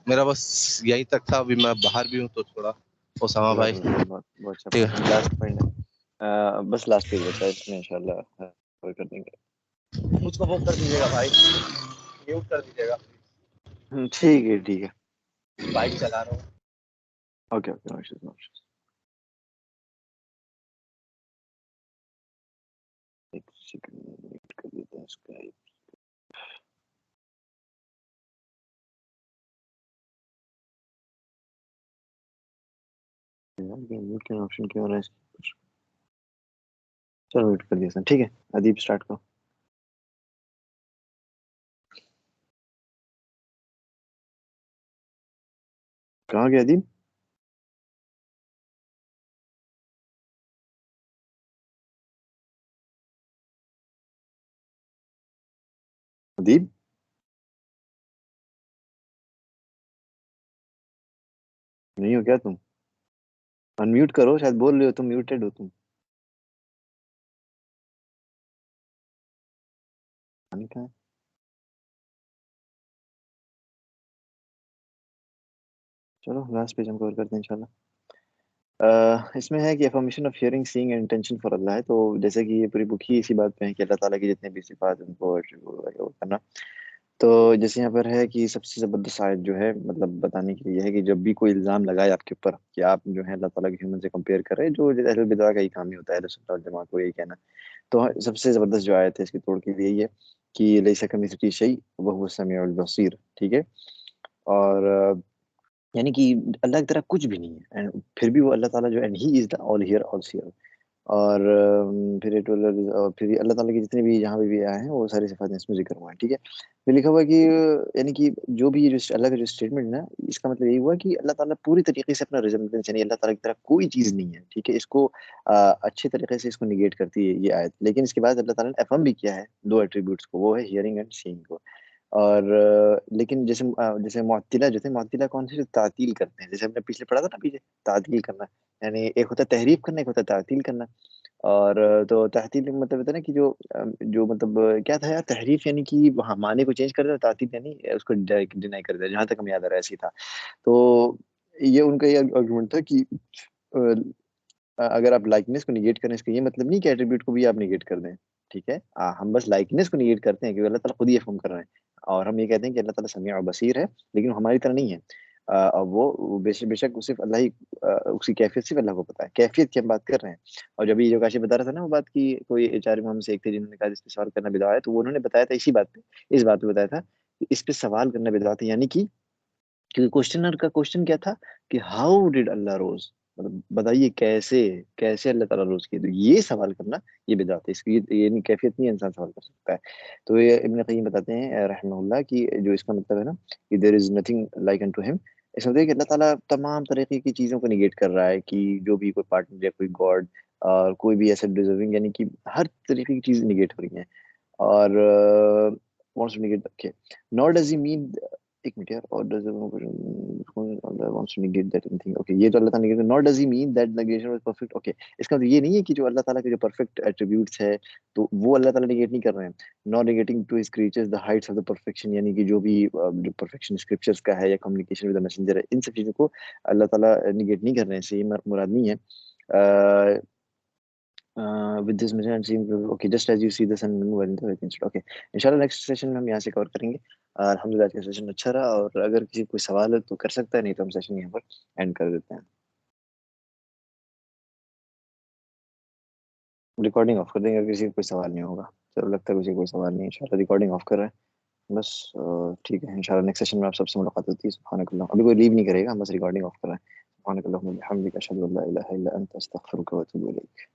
मेरा बस यही तक था। अभी मैं बाहर भी हूँ तो थोड़ा ओसामा भाई। बहुत बहुत अच्छा ठीक पॉइंट, लास्ट पॉइंट है। बस लास्ट पेज बचा है, इसमें इंशाल्लाह कवर कर देंगे। है, मुझको वो कर दीजिएगा भाई, म्यूट कर दीजिएगा। ठीक है ठीक है, बाइक चला रहा हूँ। Okay okay, no issues no issues. एक सेकंड म्यूट कर देते हैं इसका। म्यूट का ऑप्शन क्यों हो रहा है इसके? चलो म्यूट कर दिया सर, ठीक है। अदीब स्टार्ट करो। कहाँ गया अदीब? अदीब नहीं हो क्या तुम? अनम्यूट करो, शायद बोल रहे हो तुम, म्यूटेड हो तुम। पानी कहाँ है? चलो लास्ट पेज हम कवर करते हैं इंशाल्लाह। इसमें है कि affirmation of hearing seeing and intention for Allah है। तो जैसे कि ये पूरी बुक ही इसी बात पे है कि अल्लाह ताला की जितने भी सिफात हैं, उनको वो करना। तो जैसे यहाँ पर है कि सबसे ज़बरदस्त आयत जो है, मतलब बताने के लिए है कि जब भी कोई इल्ज़ाम लगाए आपके ऊपर कि आप जो है अल्लाह ताला के ह्यूमन से कंपेयर कर रहे हैं, जो अहले बिदअत का ही काम ही होता है, अहले सुन्नत वल जमात को यही कहना। तो सबसे ज़बरदस्त जो आयत है इसकी तोड़ के लिए ये कि लैसा कमिस्लिही शै व हुवा समीउल बसीर, ठीक है। और यानी कि अल्लाह की तरह कुछ भी नहीं है, एंड फिर भी वो अल्लाह ताला जो, and he is the all hear all seer. और फिर फिर अल्लाह ताला की जितने भी यहाँ पे भी आए हैं वो सारी सिफातें इसमें जिक्र हुआ है, ठीक है। फिर लिखा हुआ है कि यानी कि जो भी ये जो अल्लाह का जो स्टेटमेंट है ना, इसका मतलब यही हुआ कि अल्लाह ताला पूरी तरीके से अपना रिजेम्बलेंस, यानी अल्लाह ताला की तरह कोई चीज़ नहीं है, ठीक है। इसको अच्छे तरीके से इसको निगेट करती है ये आयत। लेकिन इसके बाद अल्लाह ताला ने अफ़र्म भी किया है दो एट्रीब्यूट्स को, वो है हियरिंग एंड सीइंग को। और लेकिन जैसे मुअत्तिला जो थे, मुअत्तिला कौन से, जो तातील करते हैं। जैसे हमने पिछले पढ़ा था ना पीछे, तातील करना, यानी एक होता है तहरीफ करना, एक होता है तातील करना। और तो तातील का मतलब होता है ना कि जो मतलब क्या था यार, तहरीफ यानी कि हाँ, माने को चेंज कर देना, तातील यानी उसको डिनाई कर देना, जहाँ तक हमें याद आ रहा है ऐसे ही था। तो ये उनका ये आर्गुमेंट था कि अगर आप लाइकनेस को निगेट करें, इसका ये मतलब नहीं कि एट्रीब्यूट को भी आप निगेट कर दें, ठीक है। हम बस लाइकनेस को निगेट करते हैं, क्योंकि अल्लाह ताला खुद ही अफ़र्म कर रहे हैं। और हम ये कहते हैं कि अल्लाह ताला समीअ और बसीर है, लेकिन वो हमारी तरह नहीं है। अब वो बेशक वो सिर्फ अल्लाह ही, उसकी कैफियत सिर्फ अल्लाह को पता है, कैफियत की हम बात कर रहे हैं। और जब ये जो काशी बता रहा था ना वो बात की, कोई एचआर में हमसे एक थे जिन्होंने कहा इस पे सवाल करना बिदअत है, तो वो उन्होंने बताया था इसी बात पे, इस बात पे बताया था कि इस पे सवाल करना बिदअत है, यानी कि क्योंकि क्वेश्चनर का क्वेश्चन क्या था कि हाउ डिड अल्लाह रोज, मतलब बताइए कैसे, कैसे अल्लाह ताला रोज किए। तो ये सवाल करना ये बिदअत है, इसकी ये नहीं, कैफियत नहीं इंसान सवाल कर सकता है। तो ये इब्न क़य्यिम बताते हैं रहमहुल्लाह कि जो इसका मतलब है ना कि there is nothing like unto him. इसका मतलब है कि अल्लाह ताला तमाम तरीके की चीज़ों को निगेट कर रहा है कि जो भी कोई पार्टनर या कोई गॉड और कोई भी ऐसा डिजर्विंग, यानी कि हर तरीके की चीज़ निगेट हो रही हैं। और wants to negate, okay, nor does he mean, एक मिनट यार, और does Allah wants to negate that anything, okay, ये तो अल्लाह ताला negate, nor does he mean that negation was perfect, okay। इसका मतलब ये नहीं है कि जो अल्लाह ताला के जो परफेक्ट एट्रीब्यूट्स है तो वो अल्लाह ताला निगेट नहीं कर रहे हैं। Not negating to his creatures the heights of the perfection, यानी कि जो भी जो परफेक्शन स्क्रिप्चर्स का है या कम्युनिकेशन विद द मैसेंजर है, इन सब चीज़ों को अल्लाह ताला निगेट नहीं कर रहे हैं, इससे ये मुराद नहीं है। with this mission and seeing, okay, just as you see the sun move in the weekends, okay। इंशाल्लाह नेक्स्ट सेशन में हम यहाँ से कवर करेंगे। अल्हम्दुलिल्लाह आज का सेशन अच्छा रहा, और अगर किसी को कोई सवाल है तो कर सकता है, नहीं तो हम सेशन यहाँ पर एंड कर देते हैं। रिकॉर्डिंग ऑफ कर देंगे अगर किसी को कोई सवाल नहीं होगा। चलो लगता है किसी को कोई सवाल नहीं है, इंशाल्लाह रिकॉर्डिंग ऑफ कर रहे हैं बस। ठीक है, इंशाल्लाह नेक्स्ट सेशन में आप सबसे मुलाकात होती है। सुब्हानकल्लाह, अभी कोई लीव नहीं करेगा, बस रिकॉर्डिंग ऑफ कर रहे हैं। सुब्हानकल्लाहुम्मा व बिहम्दिका अशहदु अन ला इलाहा इल्ला अंता अस्तगफिरुका व अतूबु इलैक।